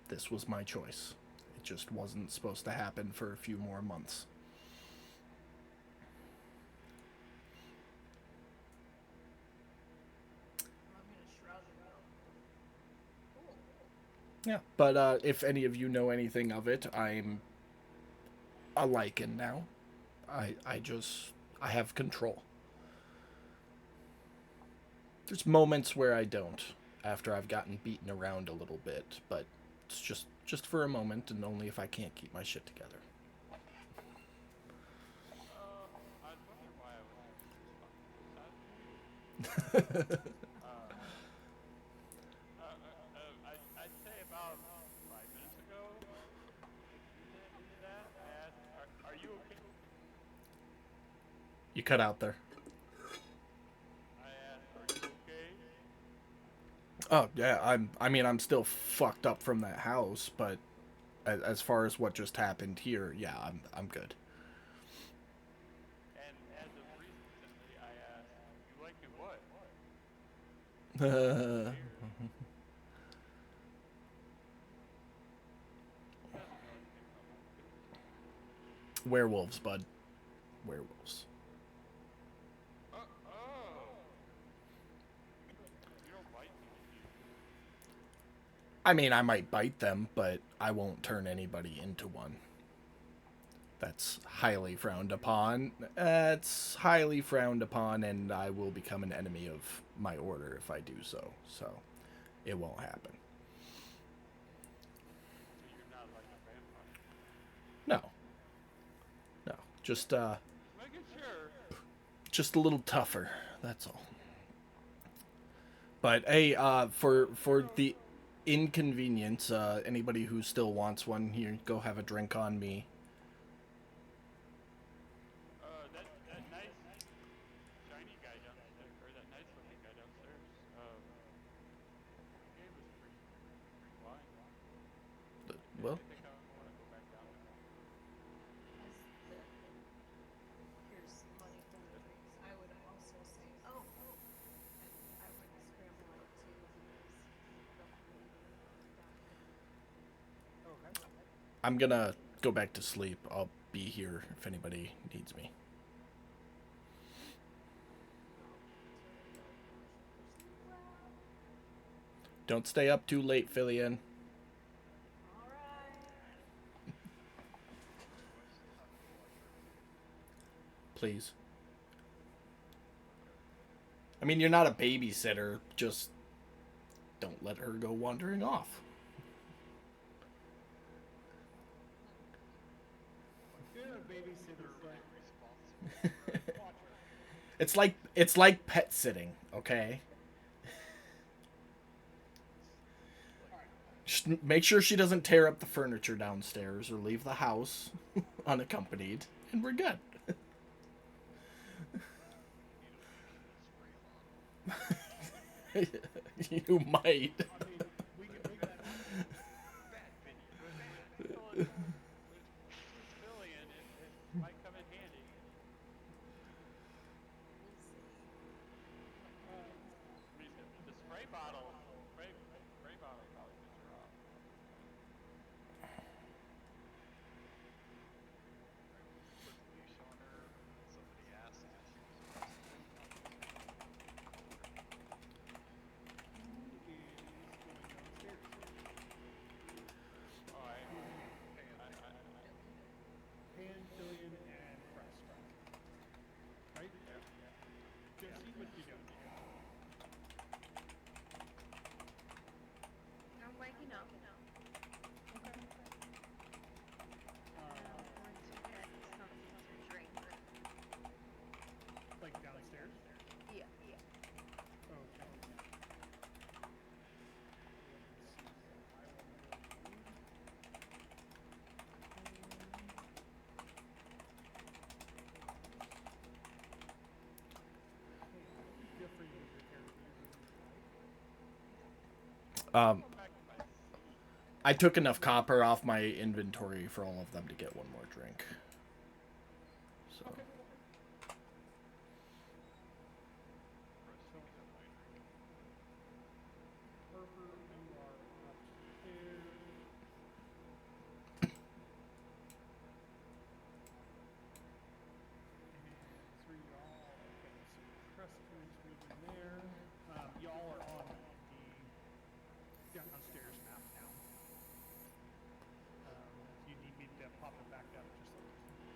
this was my choice. It just wasn't supposed to happen for a few more months. I'm gonna shrug and go. Cool. Yeah, but if any of you know anything of it, I'm a Lycan now. I have control. There's moments where I don't, after I've gotten beaten around a little bit, but it's just for a moment, and only if I can't keep my shit together. I was wondering why I wasn't responding to this. I'd say about 5 minutes ago, into that, I asked, are you okay? You cut out there. I asked, are you okay? Oh yeah, I'm still fucked up from that house, but as far as what just happened here, yeah, I'm good. And as of recently, I asked, you like me what? He doesn't know anything about me. Werewolves, bud. Werewolves. Oh! You don't bite people, do you? I mean, I might bite them, but I won't turn anybody into one. That's highly frowned upon. It's highly frowned upon, and I will become an enemy of my order if I do so. So, it won't happen. So you're not like a vampire. No. No. Just making sure. Just a little tougher. That's all. But hey, for the inconvenience, anybody who still wants one here, go have a drink on me. That nice shiny guy downstairs, or that nice looking guy downstairs, he gave us free wine. Well, I think I want to go back down there. Here's money from the drinks. I would also say, oh, and I would scramble out too because I don't really down here. Okay. I'm gonna go back to sleep. I'll be here if anybody needs me. Don't stay up too late, Fillion. Please. I mean, you're not a babysitter. Just don't let her go wandering off. You're a babysitter, but Responsible. watch her. It's like pet sitting, okay? Just make sure she doesn't tear up the furniture downstairs or leave the house unaccompanied, and we're good. Needle needle spray bottle. You might. I mean, we can I'm Um, going back to my seat. I took enough copper off my inventory for all of them to get one more drink. So Okay. Russ, So, speed up my drink. Harper, you are upstairs. And so y'all, okay, so Preston's moving there. Y'all are on the downstairs map now. If you need me to pop it back up, just let me know.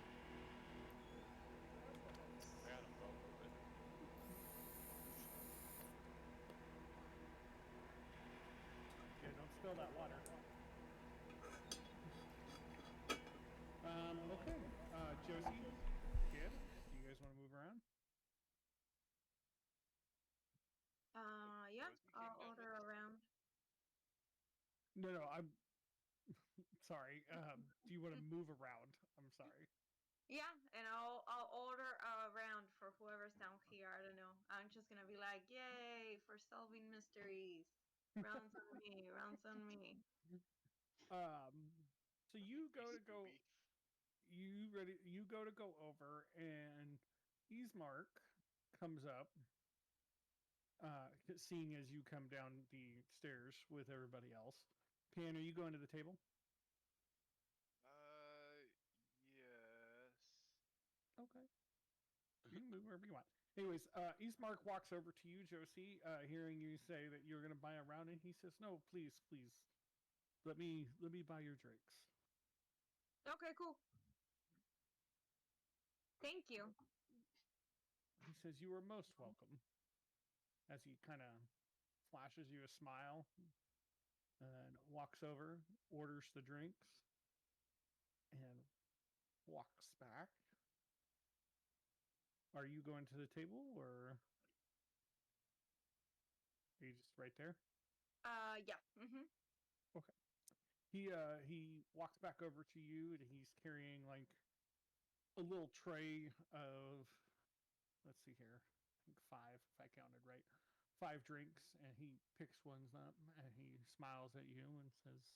I got a photo of it. Yeah, don't spill that water. Okay. Josie, kid, do you guys want to move around? Yeah, Josie came I'll down with order us. around. No, no, I'm sorry. Do you want to move around? I'm sorry. Yeah, and I'll order around for whoever's down here. I don't know. I'm just gonna be like, yay for solving mysteries. Rounds on me, rounds on me. um, so you Hey, go to go. Scooby. You ready? You go to go over, and Ismark comes up, seeing as you come down the stairs with everybody else. Pan, are you going to the table? Yes. Okay. You can move wherever you want. Anyways, Eastmark walks over to you, Josie, hearing you say that you're going to buy a round, and he says, "No, please, please, let me buy your drinks." Okay, cool. Thank you. He says, "You are most welcome." As he kind of flashes you a smile and walks over, orders the drinks, and walks back. Are you going to the table, or are you just right there? Yeah. Mm-hmm. Okay. He walks back over to you, and he's carrying like a little tray of, let's see here, I think five, if I counted right, five drinks, and he picks ones up, and he smiles at you and says,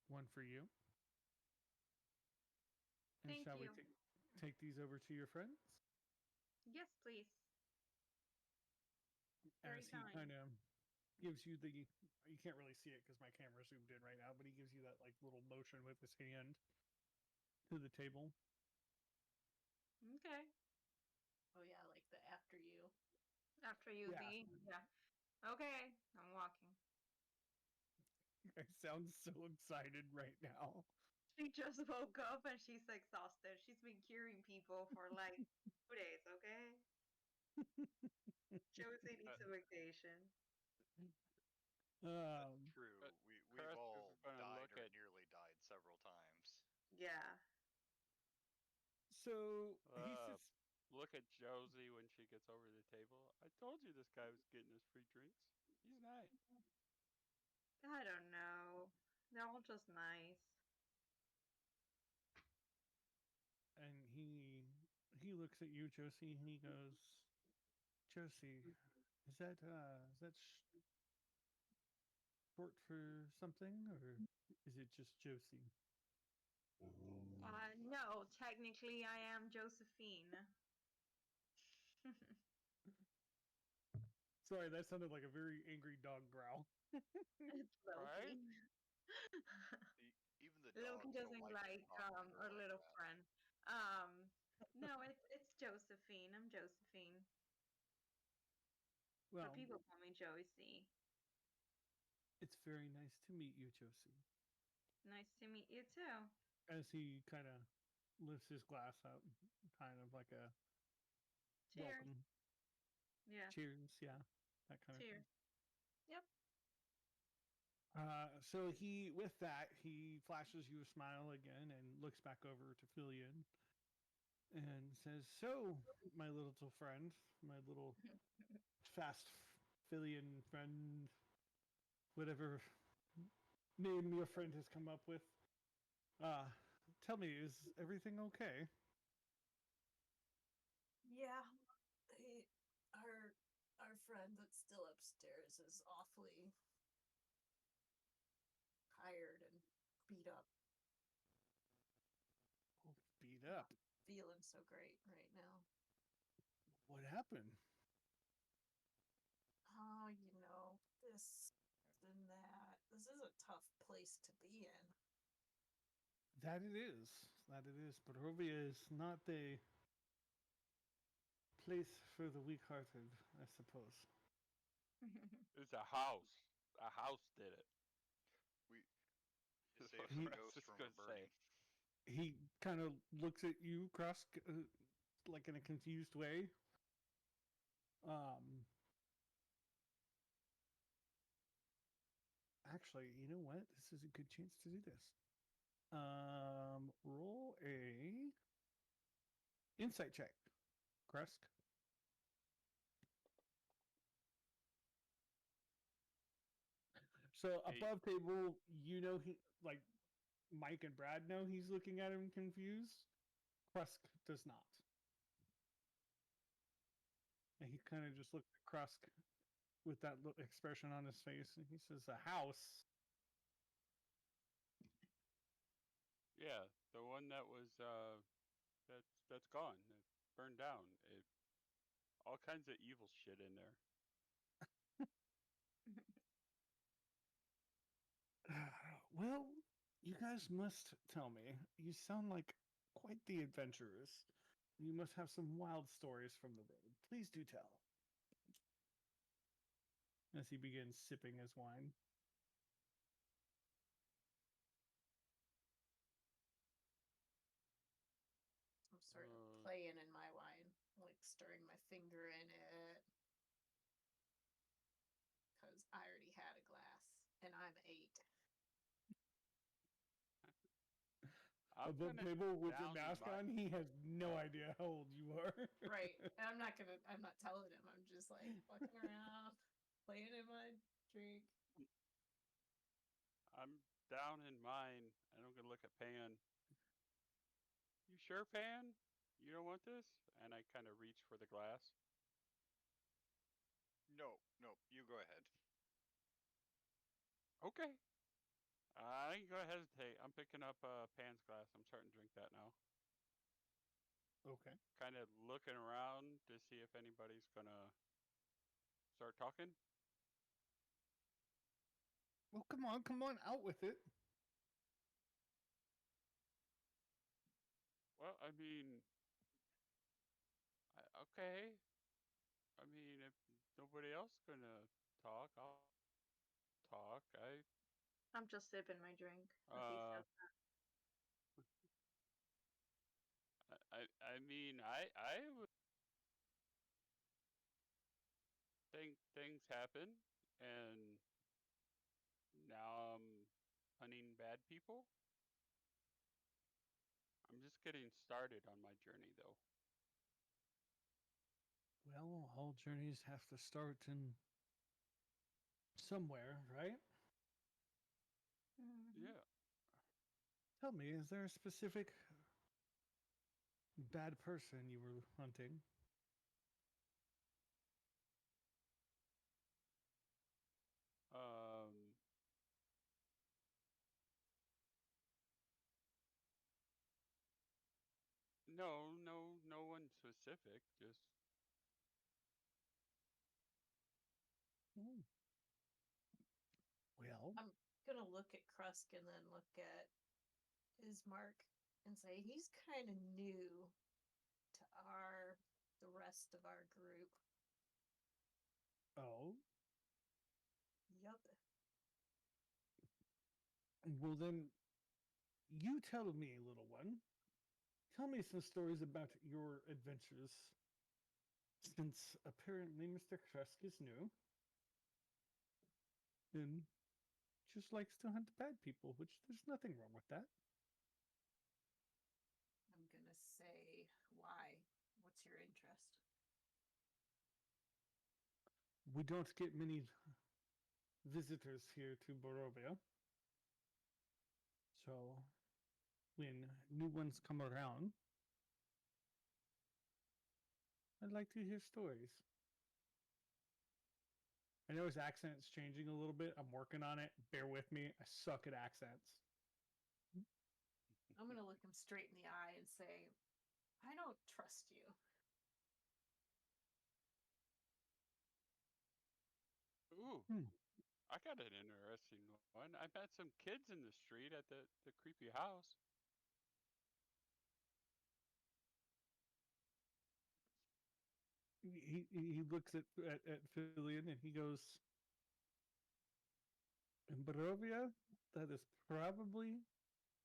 "One for you." And Thank shall we you. take these over to your friends? Yes, please. Very As he kind. kind of gives you the, you can't really see it because my camera zoomed in right now, but he gives you that like little motion with his hand to the table. Okay. Oh yeah, like the after you. After you, Yeah, V. Yeah. Okay. I'm walking. I sound so excited right now. She just woke up and she's exhausted. She's been curing people for like 2 days, okay? Josie Uh, needs a vacation. that's um, But true. We've Krister's all gonna died look or at nearly died several times. Yeah. so he uh says, look at Josie when she gets over the table. I told you this guy was getting us free drinks. He's nice. I don't know. They're all just nice. and he looks at you, Josie, and he goes, "Josie, is that short for something, or is it just Josie?" No, technically I am Josephine. Sorry, that sounded like a very angry dog growl. It's Right? Loki. Even the Loki dogs don't doesn't like to like talk to her our like little that. friend. No, it's Josephine. I'm Josephine. But Well, people call me Josie. it's very nice to meet you, Josie. Nice to meet you too. As he kind of lifts his glass up, kind of like a Cheers. welcome, Yeah. cheers, yeah, that kind of thing. Cheers. Yep. So with that, he flashes you a smile again and looks back over to Filian and says, "So, my little friend, my little fast Filian friend, whatever name your friend has come up with, uh, tell me, is everything okay?" Yeah, they our our friend that's still upstairs is awfully Yeah. not feeling so great right now. What happened? Oh, this and that. This is a tough place to be in. That it is. That it is. Barovia is not the place for the weak-hearted, I suppose. It's a house. A house did it. We to That's save what some He- I was ghosts just from a gonna burning. say. He kind of looks at you, cross, like in a confused way. Um, Actually, you know what? This is a good chance to do this. Roll a insight check, Kresk. So 8. above table, you know he like Mike and Brad know he's looking at him confused. Krusk does not. And he kind of just looked at Krusk with that expression on his face, and he says, "A house." Yeah, the one that was that's gone. It burned down. It all kinds of evil shit in there. Well, you guys must tell me. You sound like quite the adventurers. You must have some wild stories from the road. Please do tell. As he begins sipping his wine. I'm sort of Uh, playing in my wine, like stirring my finger in it. Because I already had a glass and I'm 8. I'm Above kind of table with your down in mask my. on, he has no idea how old you are. Right. And I'm not telling him. I'm just like fucking around, playing in my drink. I'm down in mine, and I'm gonna look at Pan. You sure, Pan? You don't want this? And I kind of reach for the glass. No, no, you go ahead. Okay. I ain't gonna hesitate. I'm picking up Pan's glass. I'm starting to drink that now. Okay. Kind of looking around to see if anybody's gonna start talking. Well, come on, out with it. Well, I mean, okay. I mean, if nobody else gonna talk, I'll talk. I'm just sipping my drink as he Uh, says I mean, I would think things happen, and now I'm hunting bad people. I'm just getting started on my journey, though. Well, all journeys have to start in somewhere, right? that. Yeah. Tell me, is there a specific bad person you were hunting? Um. No, no one specific. Just Hmm. Well, I'm gonna look at Krusk and then look at Ismark and say he's kind of new to the rest of our group. oh, Yup. well then, you tell me, little one. Tell me some stories about your adventures, since apparently Mr. Kresk is new and just likes to hunt bad people, which there's nothing wrong with that. I'm gonna say why. What's your interest? We don't get many visitors here to Borovia, so when new ones come around, I'd like to hear stories. I know his accent's changing a little bit. I'm working on it. Bear with me. I suck at accents. I'm gonna look him straight in the eye and say, I don't trust you. Ooh, Hmm. I got an interesting one. I met some kids in the street at the creepy house. He looks at Filion and he goes, in Barovia, that is probably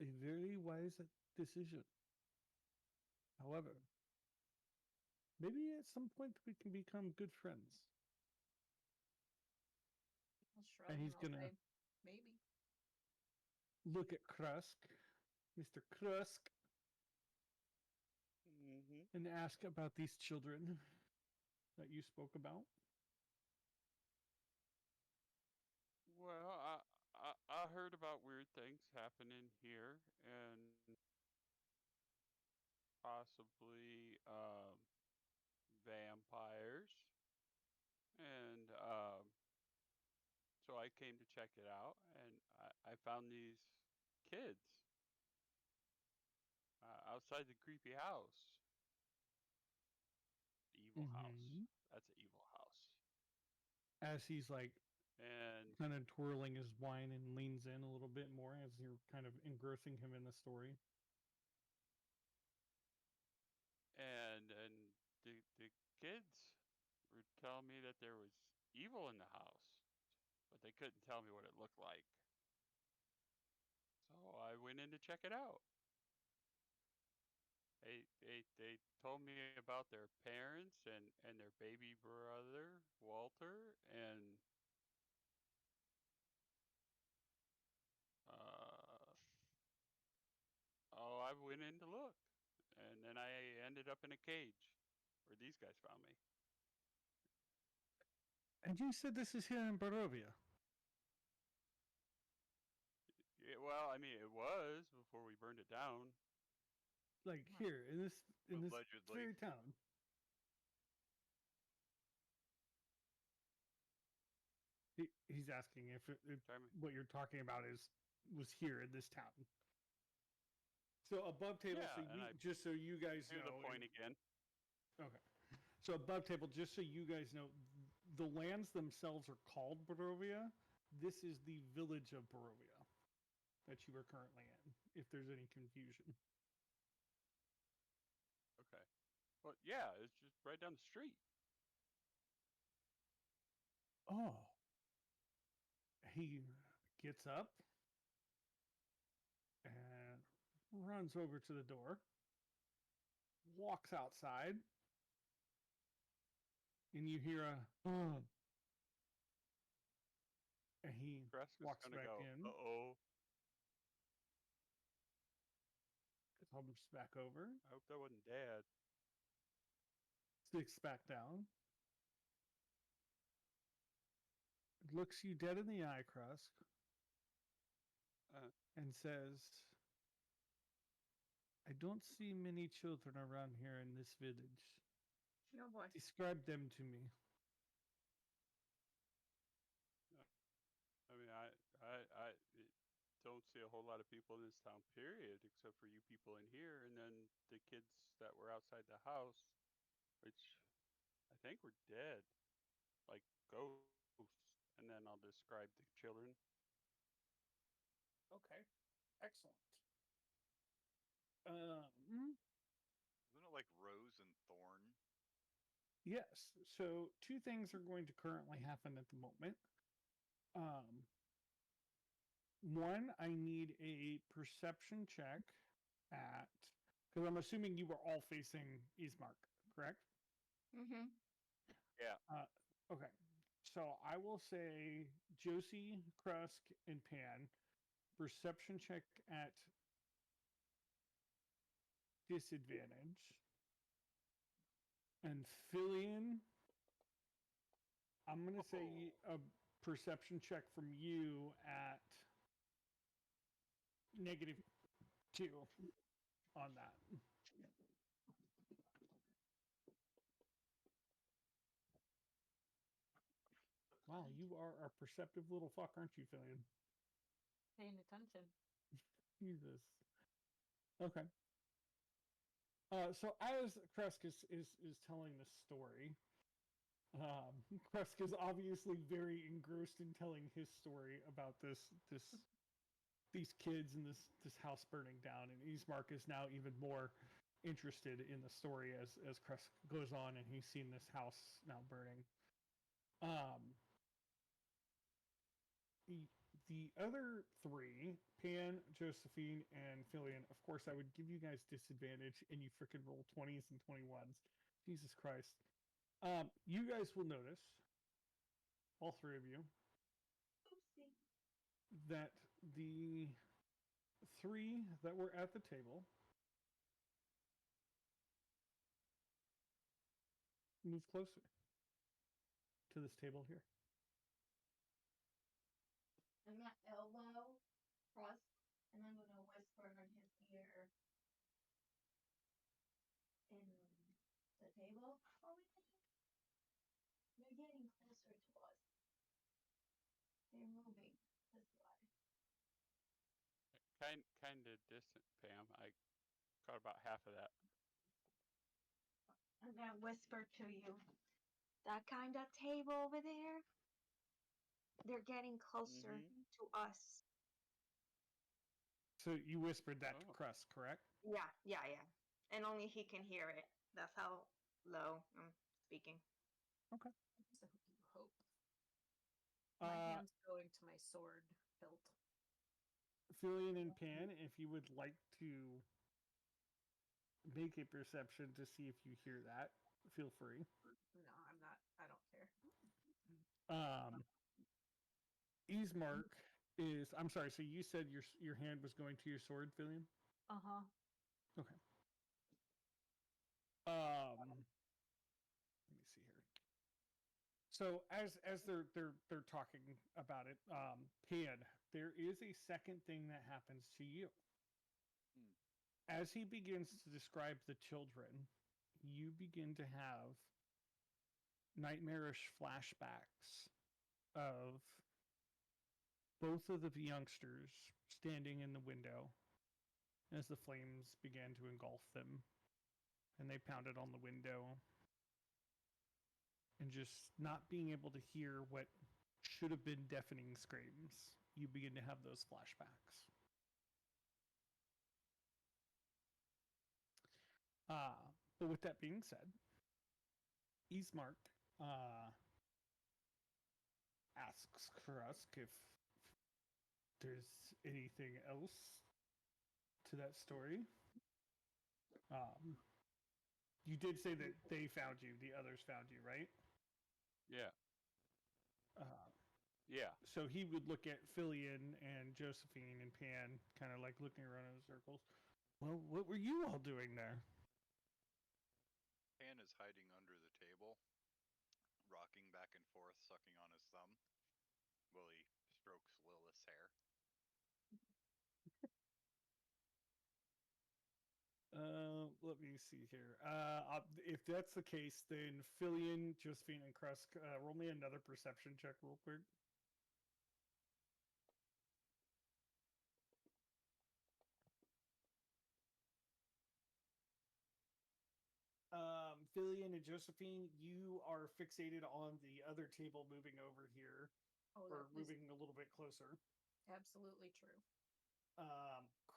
a very wise decision. However, maybe at some point we can become good friends. I'll shrug And and he's I'll gonna say, maybe. look at Krusk, Mr. Krusk, Mm-hmm. and ask about these children that you spoke about. Well, I heard about weird things happening here, and possibly vampires, and so I came to check it out, and I found these kids outside the creepy house. Evil house. Mm-hmm. That's an evil house. As he's like And kind of twirling his wine and leans in a little bit more as you're kind of engrossing him in the story. and the kids were telling me that there was evil in the house, but they couldn't tell me what it looked like. So I went in to check it out. They told me about their parents and their baby brother Walter, and uh oh, I went in to look, and then I ended up in a cage where these guys found me. And you said this is here in Barovia. Yeah, well, I mean, it was before we burned it down. Like Come on. here in this Allegedly. very town. He's asking if Try me. what you're talking about is was here in this town. So above table, Yeah, and I just so you guys hear the know, point again. okay. So above table, just so you guys know, the lands themselves are called Barovia. This is the village of Barovia that you are currently in. If there's any confusion. Okay. But yeah, it's just right down the street. Oh, he gets up and runs over to the door, walks outside, and you hear a and he Kreska's walks gonna back go, in, uh-oh. comes back over, I hope that wasn't Dad. sits back down, looks you dead in the eye, Krusk, Uh, and says, I don't see many children around here in this village. Oh boy. Describe them to me. I mean, I don't see a whole lot of people in this town, period, except for you people in here, and then the kids that were outside the house, which I think were dead, like ghosts. And then I'll describe the children. Okay, excellent. Um, Isn't it like Rose and Thorn? yes. So two things are going to currently happen at the moment. Um, One, I need a perception check at because I'm assuming you were all facing Ismark, correct? Mm-hmm. Yeah. Uh, okay. So I will say Josie, Krusk, and Pan. Perception check at disadvantage. And Filian, I'm going to say Oh, a perception check from you at -2 on that. Wow, you are a perceptive little fuck, aren't you, Filian? Paying attention. Jesus. Okay. So as Kresk is telling the story, Kresk is obviously very engrossed in telling his story about these kids and this house burning down, and Ismark is now even more interested in the story as Kresk goes on, and he's seen this house now burning. Um, the other three, Pan, Josephine, and Filian, of course, I would give you guys disadvantage, and you freaking roll 20s and 21s. Jesus Christ. You guys will notice, all three of you, Oopsie. that the three that were at the table move closer to this table here. I'm gonna elbow Crust, and I'm gonna whisper in his ear in the table over there. They're getting closer to us. They're moving this way. Kind of distant, Pam. I caught about half of that. I'm gonna whisper to you. That kind of table over there, they're getting closer Mm-hmm. to us. So you whispered that to Oh. Crust, correct? Yeah. And only he can hear it. That's how low I'm speaking. Okay. So you hope. My Uh, hand's going to my sword hilt. Filian and Pan, if you would like to make a perception to see if you hear that, feel free. No, I'm not. I don't care. Um, Ismark is. I'm sorry. So you said your hand was going to your sword, Filian? Uh huh. Okay. Um, let me see here. So as they're talking about it, Pan, there is a second thing that happens to you. Hmm. As he begins to describe the children, you begin to have nightmarish flashbacks of both of the youngsters standing in the window as the flames began to engulf them, and they pounded on the window, and just not being able to hear what should have been deafening screams. You begin to have those flashbacks. But with that being said, Ismark uh, asks Krusk if there's anything else to that story. Um, you did say that they found you, the others found you, right? Yeah. Uh, Yeah. so he would look at Filian and Josephine and Pan, kind of like looking around in circles. Well, what were you all doing there? Pan is hiding under the table, rocking back and forth, sucking on his thumb, while he strokes Lilith's hair. Let me see here. If that's the case, then Filian, Josephine, and Krusk, roll me another perception check real quick. Filian and Josephine, you are fixated on the other table moving over here, Oh, or that is moving a little bit closer. absolutely true.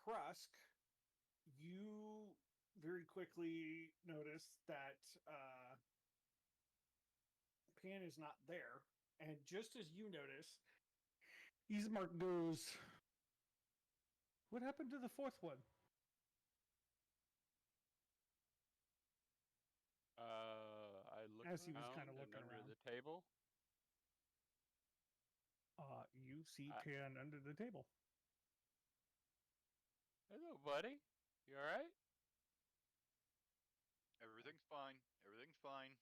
Krusk, you very quickly notice that Pan is not there. And just as you notice, Ismark goes, "What happened to the fourth one?" I look As he was kind of around and looking under around. the table. You see I, Pan under the table. Hello, buddy. You all right? Everything's fine. Everything's fine.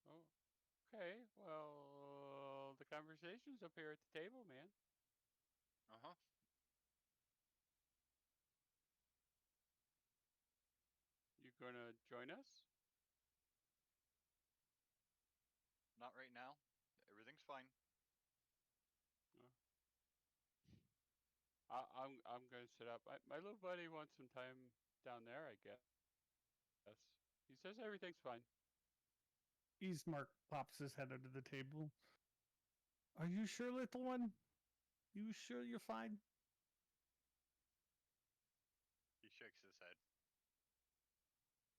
Oh, okay. Well, the conversation's up here at the table, man. Uh-huh. You gonna join us? Not right now. Everything's fine. Uh, I'm gonna sit up. My little buddy wants some time down there, I guess. He says everything's fine. Ismark pops his head under the table. Are you sure, little one? You sure you're fine? He shakes his head.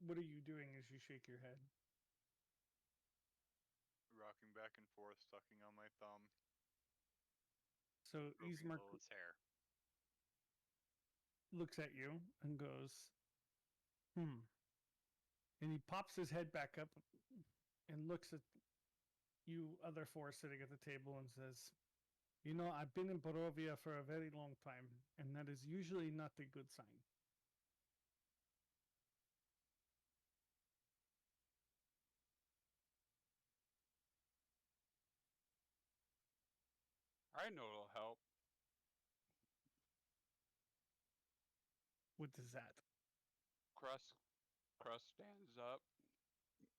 What are you doing as you shake your head? Rocking back and forth, sucking on my thumb, So stroking a Ismark little his hair. looks at you and goes, hmm. And he pops his head back up and looks at you other four sitting at the table and says, you know, I've been in Barovia for a very long time, and that is usually not a good sign. I know it'll help. What is that? Crust Crust stands up,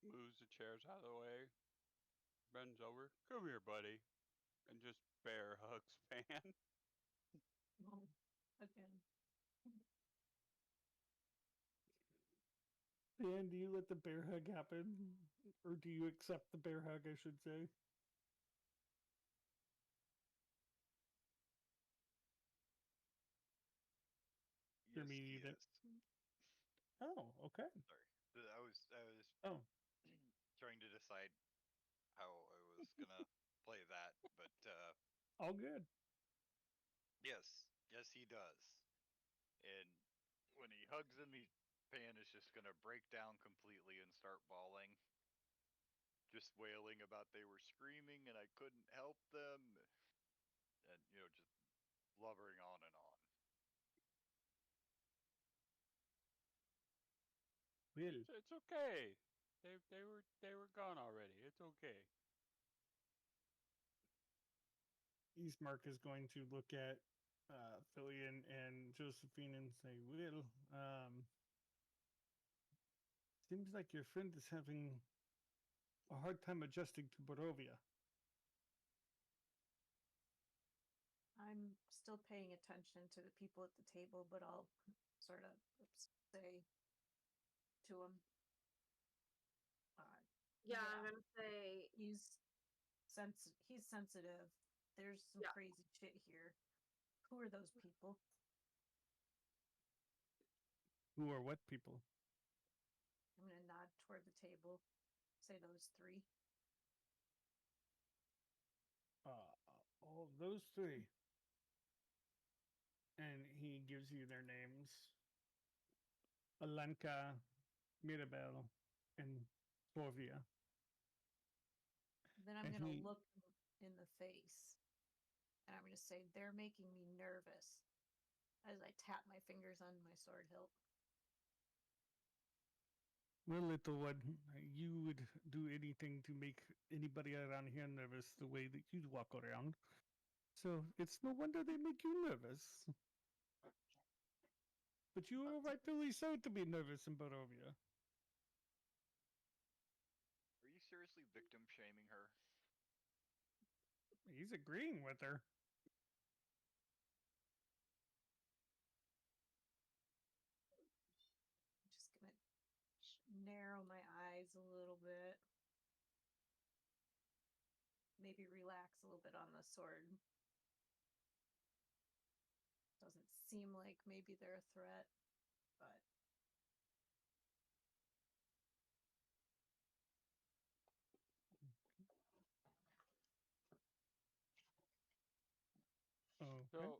moves the chairs out of the way, bends over. Come here, buddy, and just bear hugs Pan. Oh, again. And do you let the bear hug happen? Or do you accept the bear hug, I should say? For Yes, he me, that. is. Oh, okay. Sorry, I was Oh, trying to decide how I was gonna play that, but all good. yes, he does. And when he hugs him, Pan is just gonna break down completely and start bawling, just wailing about they were screaming and I couldn't help them, and just blubbering on and on. Well, It's okay. They were gone already. It's okay. Eastmark is going to look at Fillion and Josephine and say, well, seems like your friend is having a hard time adjusting to Barovia. I'm still paying attention to the people at the table, but I'll sort of say to him, Yeah, yeah, I'm gonna say he's sensitive. There's some Yeah. crazy shit here. Who are those people? Who or what people? I'm gonna nod toward the table. Say those three. Oh, those three. And he gives you their names. Alenka, Mirabel, and Scorvia. Then I'm And gonna he, look them in the face, and I'm gonna say they're making me nervous as I tap my fingers on my sword hilt. well, little one, you would do anything to make anybody around here nervous the way that you walk around. So it's no wonder they make you nervous. But you are rightfully so to be nervous in Barovia. Are you seriously victim shaming her? He's agreeing with her. I'm just gonna narrow my eyes a little bit. Maybe relax a little bit on the sword. Doesn't seem like maybe they're a threat, but Okay. So,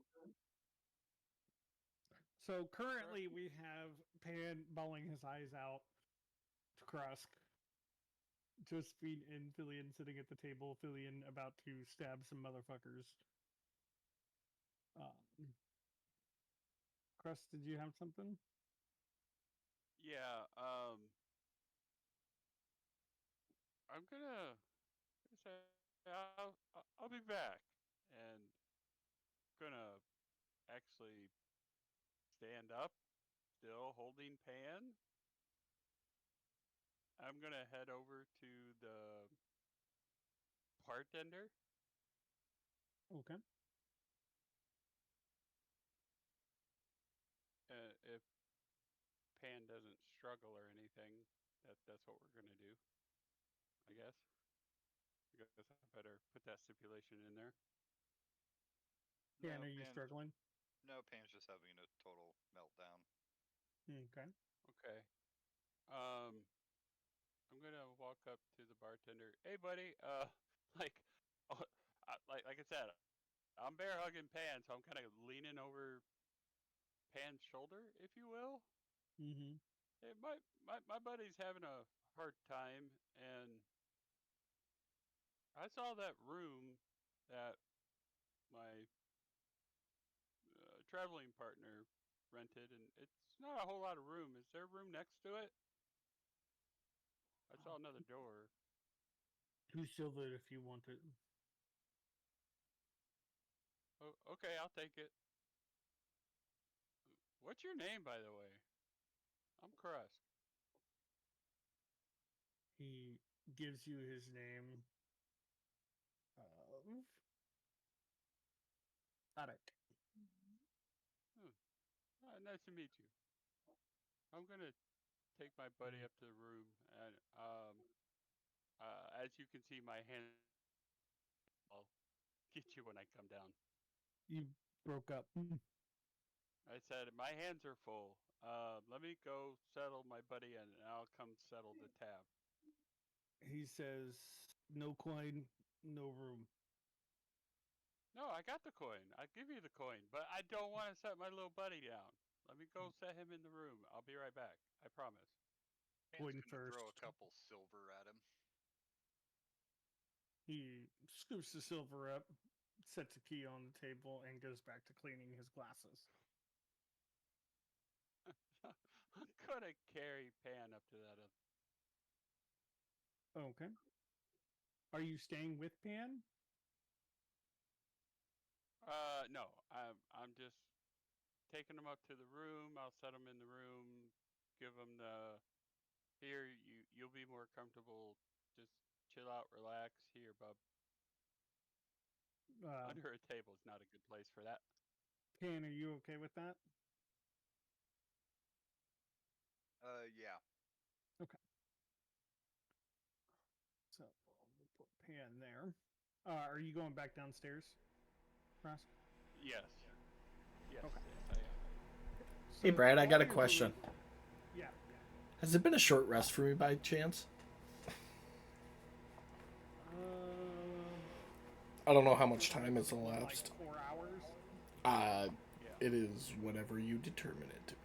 So currently Crust, we have Pan bawling his eyes out to Krusk. Josephine and Fillion sitting at the table. Fillion about to stab some motherfuckers. Crust, did you have something? yeah. I'm gonna say I'll be back, and gonna actually stand up, still holding Pan. I'm gonna head over to the bartender. Okay. Pan doesn't struggle or anything, that's what we're gonna do, I guess. I guess I better put that stipulation in there. No, Are you Pam's struggling? no Pam's just having a total meltdown. Okay. Okay. Um, I'm gonna walk up to the bartender. Hey, buddy. Like, uh, like I said, I'm bear hugging Pan, so I'm kind of leaning over Pan's shoulder, if you will. Mm-hmm. Hey, my buddy's having a hard time, and I saw that room that my traveling partner rented, and it's not a whole lot of room. Is there room next to it? I saw another door. 2 silver if you want it. Oh, okay, I'll take it. What's your name, by the way? I'm Krusk. He gives you his name of Tarek. Hmm. Nice to meet you. I'm gonna take my buddy Mm. up to the room, and as you can see, my hand. I'll get you when I come down. You broke up. I said my hands are full. Let me go settle my buddy, and I'll come settle the tab. He says, "No coin, no room." No, I got the coin. I'll give you the coin, but I don't want to set my little buddy down. Let me go set him in the room. I'll be right back. I promise. Pam's Coin gonna throw a first. couple silver at him. He scoops the silver up, sets a key on the table, and goes back to cleaning his glasses. I'm gonna carry Pan up to that. Okay. Are you staying with Pan? No, I'm just taking him up to the room. I'll set him in the room. Give him the here. You'll be more comfortable. Just chill out, relax. Here, bub. Uh, Under a table is not a good place for that. Pan, are you okay with that? Yeah. Okay. So we'll put Pan there. Are you going back downstairs, Rask? Yes. Yes. Okay. Yes, I am. Hey, So Brad, I got while a you're question. moving, yeah. Has it been a short rest for me by chance? Um, I don't know how much short time rest has as in like elapsed. 4 hours. Uh, Yeah. it is whatever you determine it to be.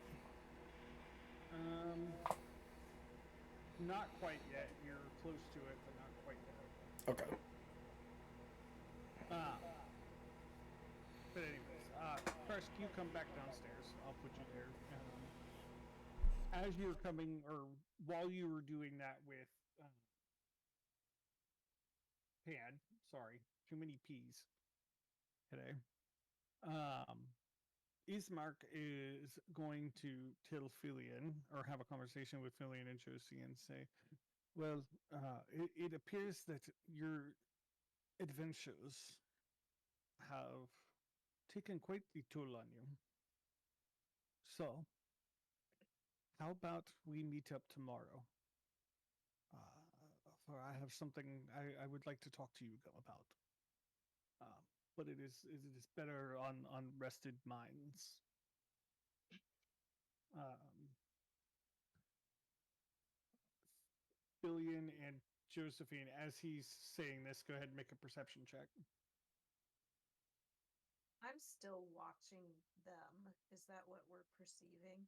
Um, not quite yet. You're close to it, but not quite yet. Okay. Um, but anyways, Kresk, you come back downstairs. I'll put you there. As you're coming, or while you were doing that with Pan, sorry, too many P's today. Um, Ismark is going to tell Filian or have a conversation with Filian and Josie and say, well, it appears that your adventures have taken quite the toll on you. So, how about we meet up tomorrow? For I have something I would like to talk to you about. But it is better on rested minds. Um, Billion and Josephine, as he's saying this, go ahead and make a perception check. I'm still watching them. Is that what we're perceiving?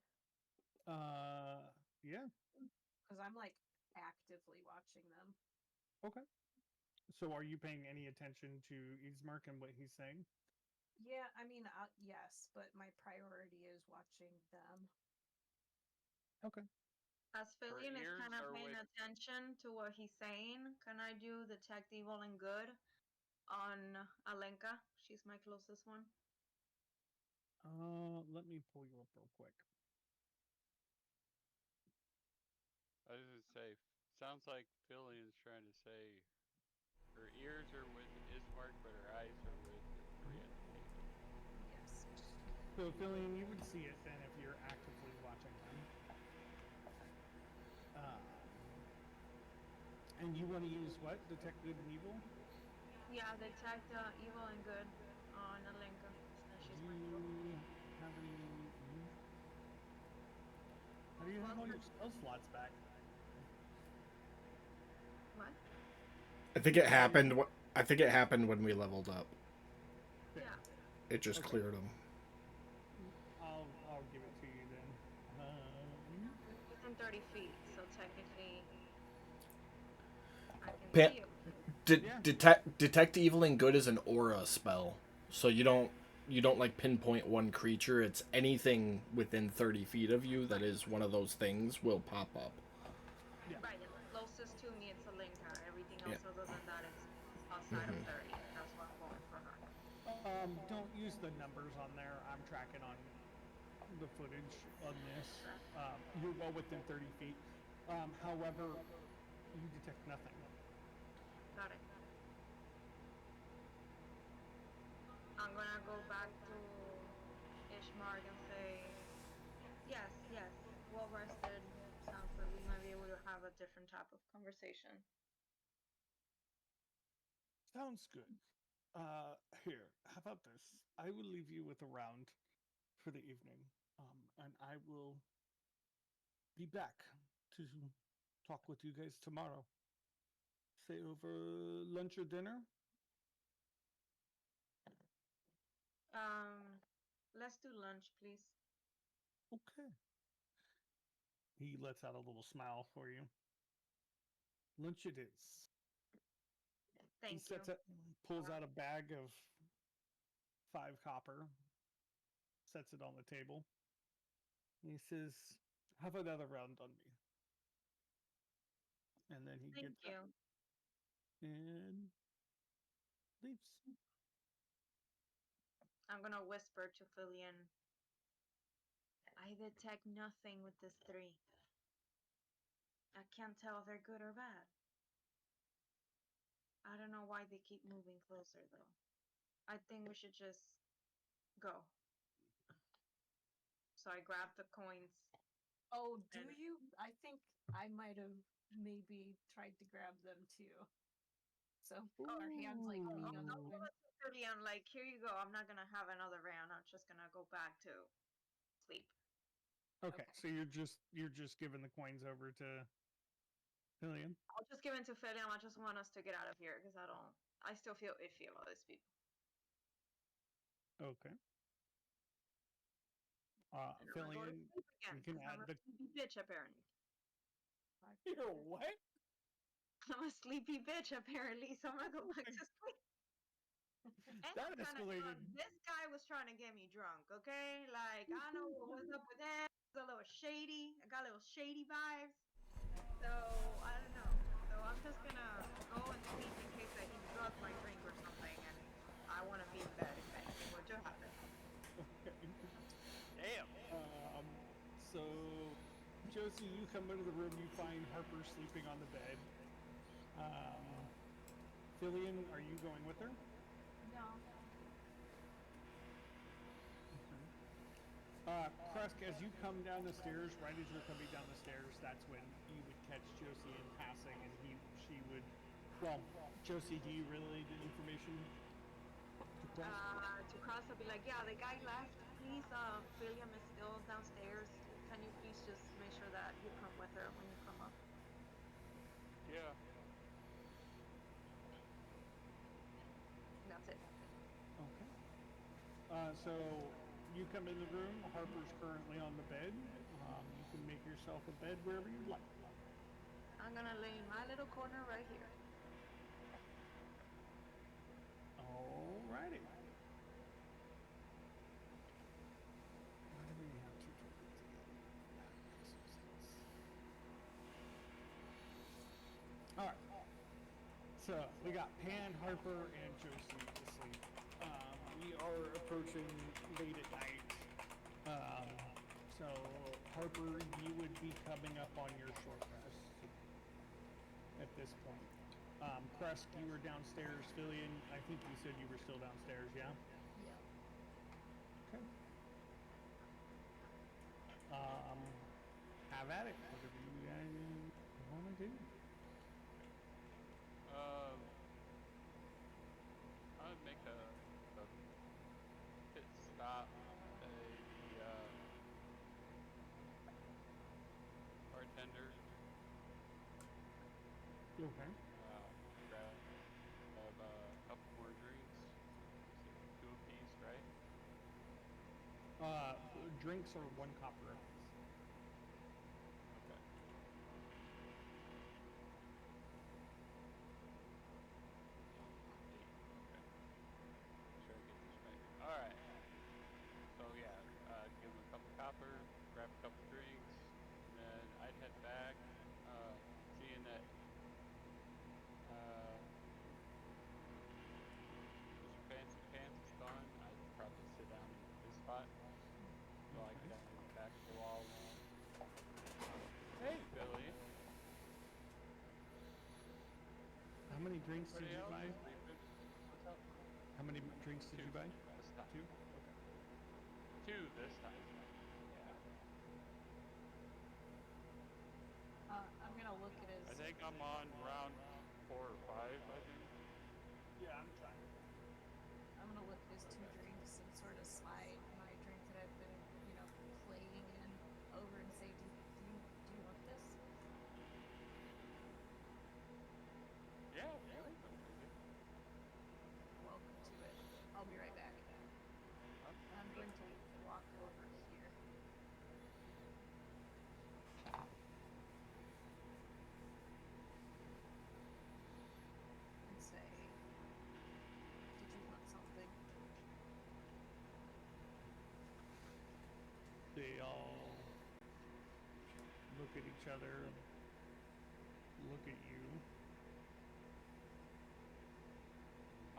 Uh, yeah, Because I'm like actively watching them. okay. So, are you paying any attention to Ismark and what he's saying? Yeah, I mean, yes, but my priority is watching them. Okay. As Her Fillion is ears kind of are paying with. attention to what he's saying, can I do detect evil and good on Alenka? She's my closest one. Let me pull you up real quick. I was gonna say. Sounds like Filian's trying to say her ears are with Ismark, but her eyes are with the three at the table. Yes. So, Fillion, you would see it then if you're actively watching them. And you want to use what? Detect good and evil? Yeah, detect evil and good on Alenka, since she's Do my close. you have any? How do you have Well, all your spell slots back? what? I think it happened. I think it happened when we leveled up. Okay. Yeah, It just Okay. cleared them. I'll give it to you then. within 30 feet, so technically I can Pa- see it. Yeah. detect evil and good is an aura spell, so you don't like pinpoint one creature. It's anything within 30 feet of you that Right, is one of those things will pop up. Yeah. right. And closest to me, it's Alenka. Everything Yeah. else other than that, it's outside of 30. That's why I'm going for her. Don't use the numbers on there. I'm tracking on the footage on this. Okay, You're well within 30 feet. However, you detect nothing. got it. I'm gonna go back to Ishmark and say, yes, yes, well rested. Sounds like we might be able to have a different type of conversation. Sounds good. Here, how about this? I will leave you with a round for the evening, and I will be back to talk with you guys tomorrow. Say over lunch or dinner. Let's do lunch, please. Okay. He lets out a little smile for you. Lunch it is. He Thank you. sets it, pulls out a bag of 5 copper, sets it on the table. He says, "Have another round on me." And then he Thank gets up you. and leaves. I'm gonna whisper to Fillion. I detect nothing with this three. I can't tell if they're good or bad. I don't know why they keep moving closer though. I think we should just go. So I grab the coins. Oh, do And you? I think I might have maybe tried to grab them too. So our hands like being on the I'll coin. tell Fillion, like, here you go. I'm not gonna have another round. I'm just gonna go back to sleep. Okay, Okay. so you're just giving the coins over to Hillian. I'll just give it to Fillion. I just want us to get out of here because I still feel iffy about these people. Okay. And I'm gonna go to Fillian, sleep again you can because I'm add a the. sleepy bitch apparently. You're what? I'm a sleepy bitch apparently, so I'm gonna go back to sleep. And That I'm kind of escalated. drunk. This guy was trying to get me drunk, okay? Like, I know what was up with him. It was a little shady. I got a little shady vibes. So, I don't know. So, I'm just gonna go and sleep in case that he drugged my drink or something. And I want to be in bed if anything were to happen. Okay. Damn. So, Josie, you come into the room, you find Harper sleeping on the bed. Fillion, are you going with her? No. Okay. Krusk, as you come down the stairs, right as you're coming down the stairs, that's when you would catch Josie in passing, and she would. Well, Josie, do you relay the information to Krusk? To Cross, I'll be like, yeah, the guy left. Please, William is still downstairs. Can you please just make sure that you come with her when you come up? Yeah. And that's it. Okay. So you come in the room. Harper's currently on the bed. You can make yourself a bed wherever you'd like. I'm gonna lay in my little corner right here. Alrighty. Why do we have two tokens again? That makes no sense. All right. So we got Pan, Harper, and Josie asleep. We are approaching late at night. So Harper, you would be coming up on your short rest at this point. Krusk, you were downstairs. Fillion, I think you said you were still downstairs, yeah? Yeah. Okay. Have at it. Whatever you guys want to do. bartender. Okay. Grab a couple more drinks. Two apiece, right? Drinks are 1 copper apiece. Okay. Okay. Sure, I get this right. All right. So yeah, give him a couple copper, grab a couple drinks, and then I'd head back. Seeing that Mr. Fancy Pants is gone, I'd probably sit down in his spot while I Okay. get down to the back of the wall. Hey, Billy. How many drinks did Everybody you else buy? is sleeping. What's up? How many drinks did Two you buy? this time. 2? Okay. Two this time. Yeah. I'm gonna look at I his. think I'm on round 4 or 5, I think. Yeah, I'm trying. I'm gonna look at his 2 drinks and sort of slide my drink that I've been, playing in over and say, do you want this? Yeah, if you like, I'll take it. Welcome to it. I'll be right back. I'm going to walk over here. And say, did you want something? They all look at each other, look at you.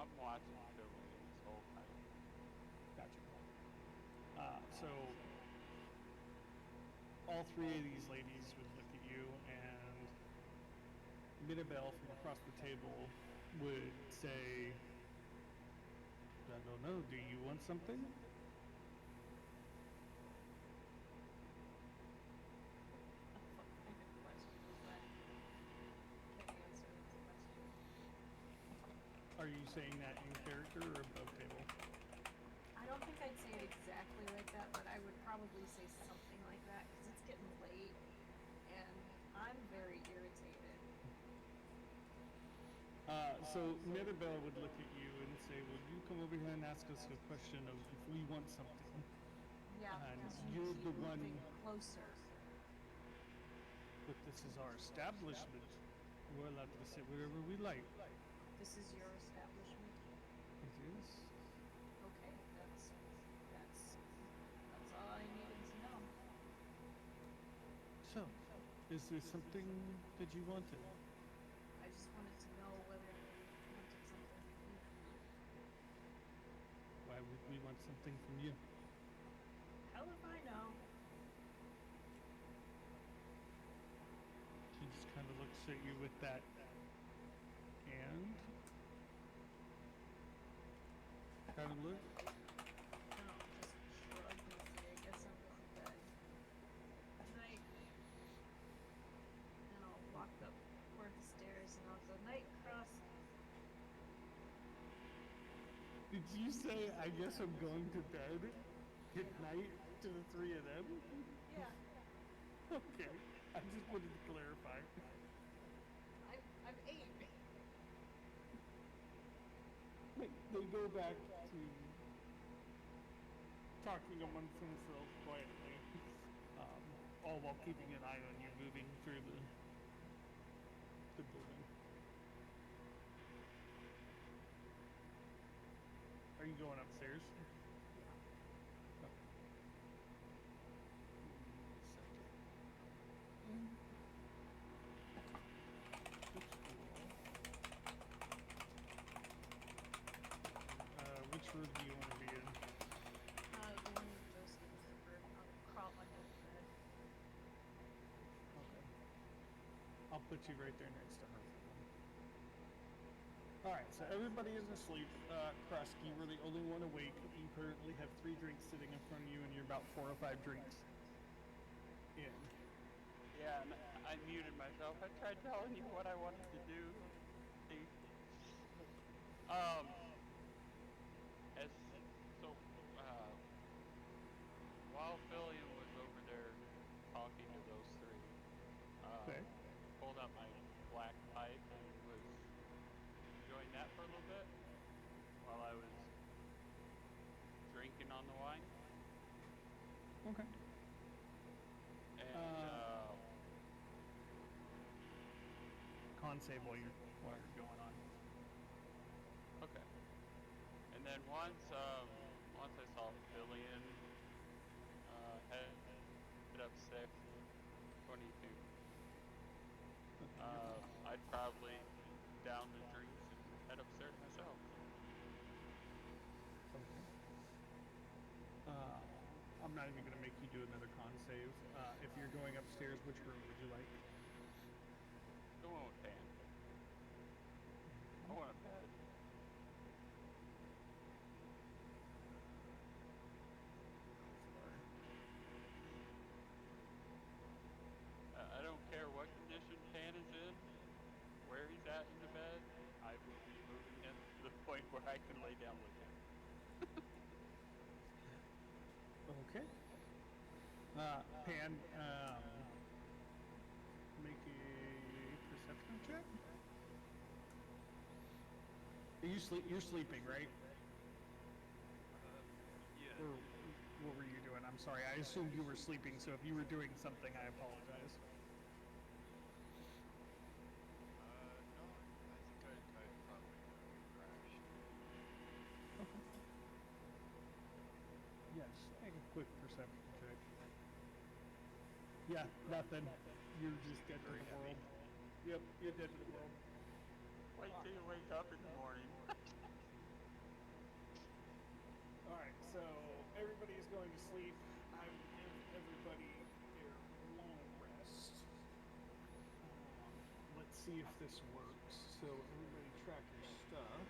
I'm watching Billy this whole time. Gotcha. So all 3 of these ladies would look at you, and Mirabelle from across the table would say, I don't know, do you want something? What kind of question was that? Can you answer the question? Are you saying that in character or above table? I don't think I'd say it exactly like that, but I would probably say something like that because it's getting late and I'm very irritated. So Mirabelle would look at you and say, will you come over here and ask us a question of if we want something? Yeah, And because you you're keep the moving one, closer. but this is our establishment. We're allowed to sit wherever we like. This is your establishment. It is. Okay, that's all I needed to know. So, is there something that you wanted? I just wanted to know whether you wanted something from me. Why would we want something from you? Hell if I know. She just kind of looks at you with that and kind of look. No, just shrug and say, I guess I'm going to bed. Good night. And I'll walk up toward the stairs and I'll go, night, Cross. Did you say, I guess I'm going to bed? Good night to the 3 of them? Yeah, Okay, I just wanted to clarify. I'm 8. They go back to talking amongst themselves quietly, all while keeping an eye on you moving through the building. Are you going upstairs? Okay. Which room do you want to be in? The one with Josie and Zipper. I'll crawl under the bed. Okay. I'll put you right there next to her. Alright, so everybody is asleep. Krusk, you were the only one awake. You currently have 3 drinks sitting in front of you, and you're about 4 or 5 drinks in. Yeah, and I muted myself. I tried telling you what I wanted to do. See? As so, while Fillion was over there talking to those 3, Okay. pulled out my black pipe and was enjoying that for a little bit while I was drinking on the wine. Okay. And Con save while you're going on. okay. And then once I saw Fillion head up 6:22, I'd probably down the drinks and head upstairs myself. Okay. I'm not even gonna make you do another con save. If you're going upstairs, which room would you like? The one with Pan. I want a bed. I don't care what condition Pan is in, where he's at in the bed. I will be moving him to the point where I can lay down with him. Okay. Pan, make a perception check. You're sleeping, right? Yeah. Or what were you doing? I'm sorry. I assumed you were sleeping, so if you were doing something, I apologize. No, I think I probably crashed. Okay. Yes, make a quick perception check. Yeah, nothing. You're just dead to the world. Yep, you're dead to the world. Wait till you wake up in the morning. Alright, so everybody is going to sleep. I will give everybody their long rest. Let's see if this works. So everybody track your stuff.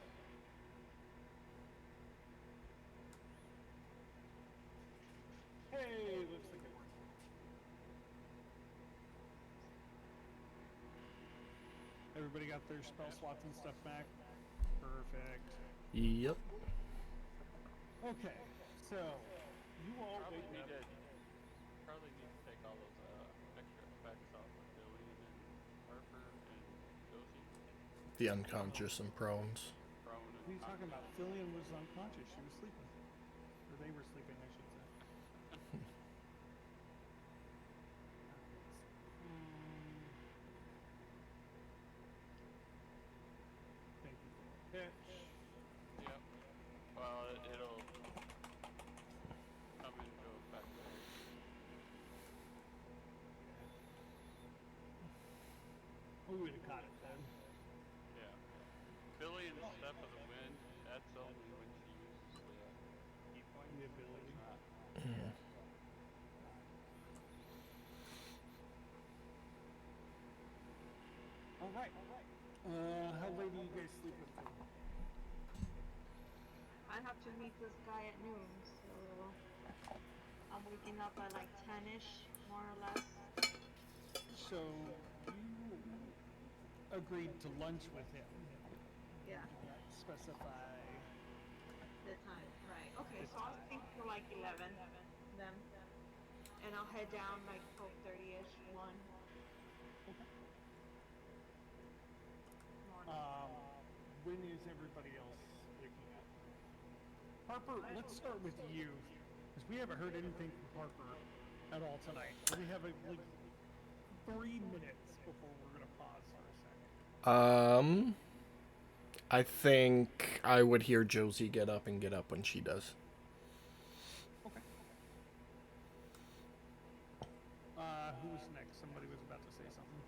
Hey, looks like it worked. Everybody got their spell slots and stuff back? Perfect. Yep. Okay, so you all Probably wake need up. to take all those extra effects off of Fillion and Harper and Josie. The unconscious and prones. Prone What and are you talking about? Fillion was unconscious. She was sleeping. Or they were sleeping, I should say. Thank you for the pitch. Yep. Well, it'll come into effect later. We would have caught it then. Yeah. Fillion's Step of the Wind, that's only when she uses the key point. The ability. It's not. Yeah. All right. How late are you guys sleeping for? I have to meet this guy at noon, so I'm waking up at like 10ish, more or less. So you agreed to lunch with him. Yeah, You did not specify. the time. Right. Okay, The so I'll time. think for like 11 then. And I'll head down like 12:30ish, 1 Okay. morning. When is everybody else waking up? Harper, let's start with you, because we haven't heard anything from Harper at all tonight. We have like 3 minutes before we're gonna pause for a second. I think I would hear Josie get up when she does. Okay. Who was next? Somebody was about to say something.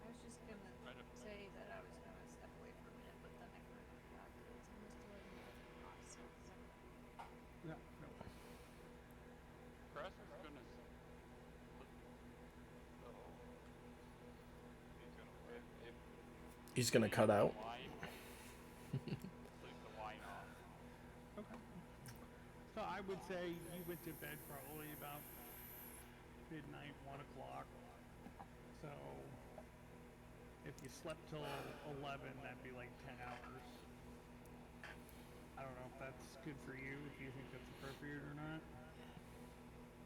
I was just gonna Right up. say that I was gonna step away for a minute, but then I kind of forgot because it's almost 11 o'clock. So Yeah, no worries. Press is gonna. So He's gonna what? if He's gonna cut the out. wine, leave the wine off. Okay. So I would say you went to bed probably about midnight, 1 o'clock. So if you slept till 11, that'd be like 10 hours. I don't know if that's good for you, if you think that's appropriate or not.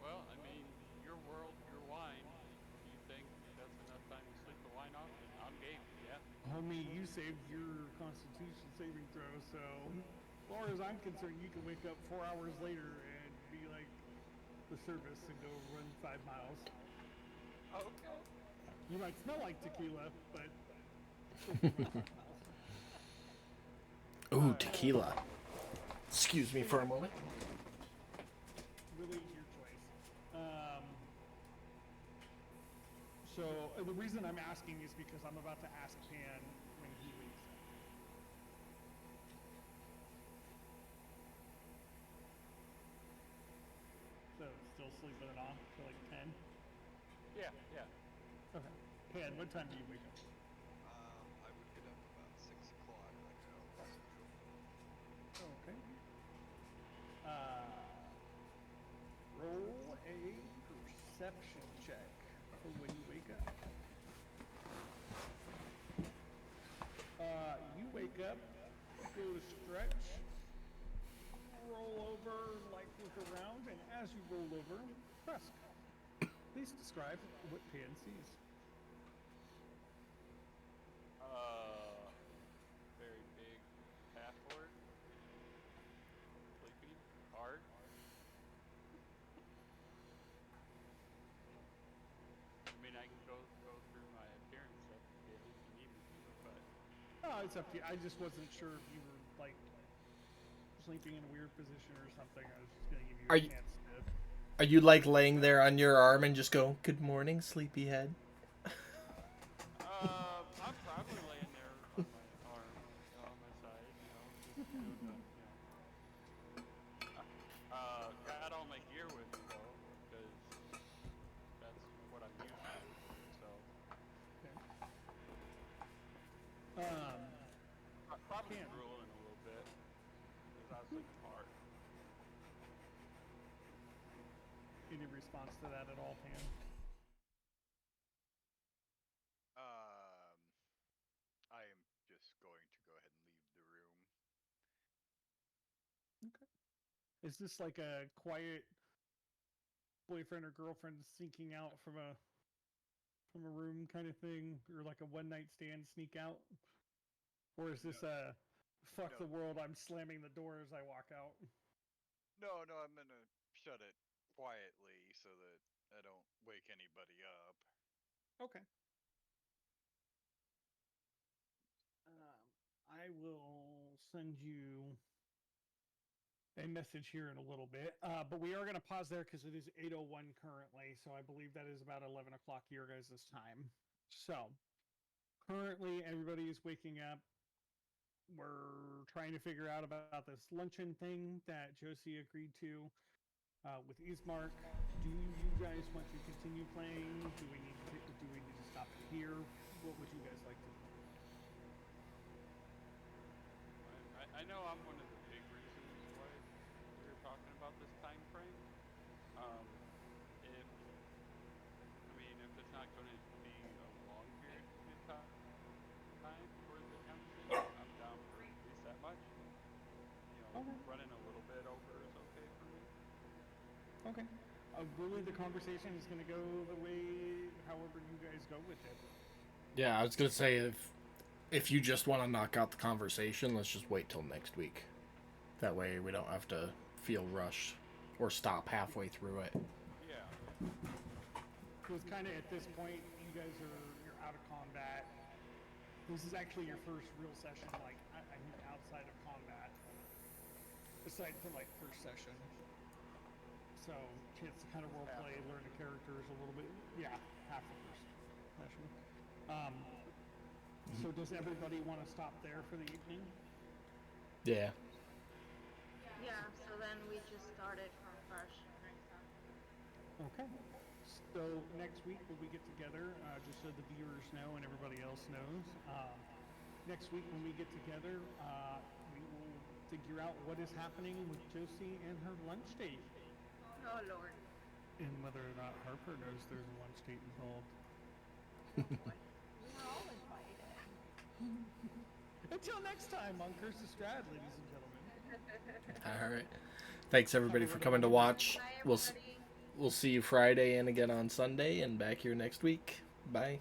Well, I mean, homie, you saved your Constitution saving throw, so as far as I'm concerned, you can wake up 4 hours later and be like the service and go run 5 miles. Okay. You might smell like tequila, but still go run 5 miles. Ooh, tequila. Excuse me for a moment. Really your choice. So the reason I'm asking is because I'm about to ask Pan when he wakes up. So still sleeping it off till like 10? Yeah, yeah. Okay. Pan, what time do you wake up? I would get up about 6 o'clock, like I always do. Okay. Roll a perception check for when you wake up. You wake up, go to stretch, roll over, like look around, and as you roll over, Tusk, please describe what Pan sees. Very big passport. Sleeping hard. I mean, I can go through my appearance stuff again if you need me to, but Oh, it's up to you. I just wasn't sure if you were like sleeping in a weird position or something. I was just gonna give you Are a you- chance to. Are you like laying there on your arm and just go, "Good morning, sleepyhead"? I'm probably laying there on my arm, on my side, just doing the, got all my gear with me though, because that's what I'm used to. So Okay. probably Pan. drooling a little bit because I was sleeping hard. Any response to that at all, Pan? I am just going to go ahead and leave the room. Okay. Is this like a quiet boyfriend or girlfriend sneaking out from a room kind of thing, or like a one night stand sneak out, or is this a fuck No. the world? I'm slamming the door as I walk out. No, I'm gonna shut it quietly so that I don't wake anybody up. Okay. I will send you a message here in a little bit, but we are going to pause there because it is 8:01 currently, so I believe that is about 11 o'clock your guys' time. So currently everybody is waking up. We're trying to figure out about this luncheon thing that Josie agreed to with Ismark. Do you guys want to continue playing? Do we need to stop it here? What would you guys like to do? I know I'm one of the big reasons why we were talking about this time frame. If if it's not going to be a long period of time for the conversation, I'm down for at least that much. Okay. Running a little bit over is okay for me. Okay. Really, the conversation is going to go the way, however you guys go with it. Yeah, I was gonna say if you just want to knock out the conversation, let's just wait till next week. That way we don't have to feel rushed or stop halfway through it. Yeah. Because kind of at this point, you guys you're out of combat. This is actually your first real session, like I think outside of combat, aside from like first session. So chance to kind of role play, learn the characters a little bit. Yeah, half the first session. So does everybody want to stop there for the evening? Yeah. Yeah, so then we just started from fresh next time. Okay. So next week when we get together, just so the viewers know and everybody else knows, next week when we get together, we will figure out what is happening with Josie and her lunch date. Oh Lord. And whether or not Harper knows there's a lunch date involved. Oh boy. We're all invited. Until next time on Curse of Strahd, ladies and gentlemen. All right. Thanks everybody for coming to watch. Bye We'll everybody. we'll see you Friday and again on Sunday and back here next week. Bye.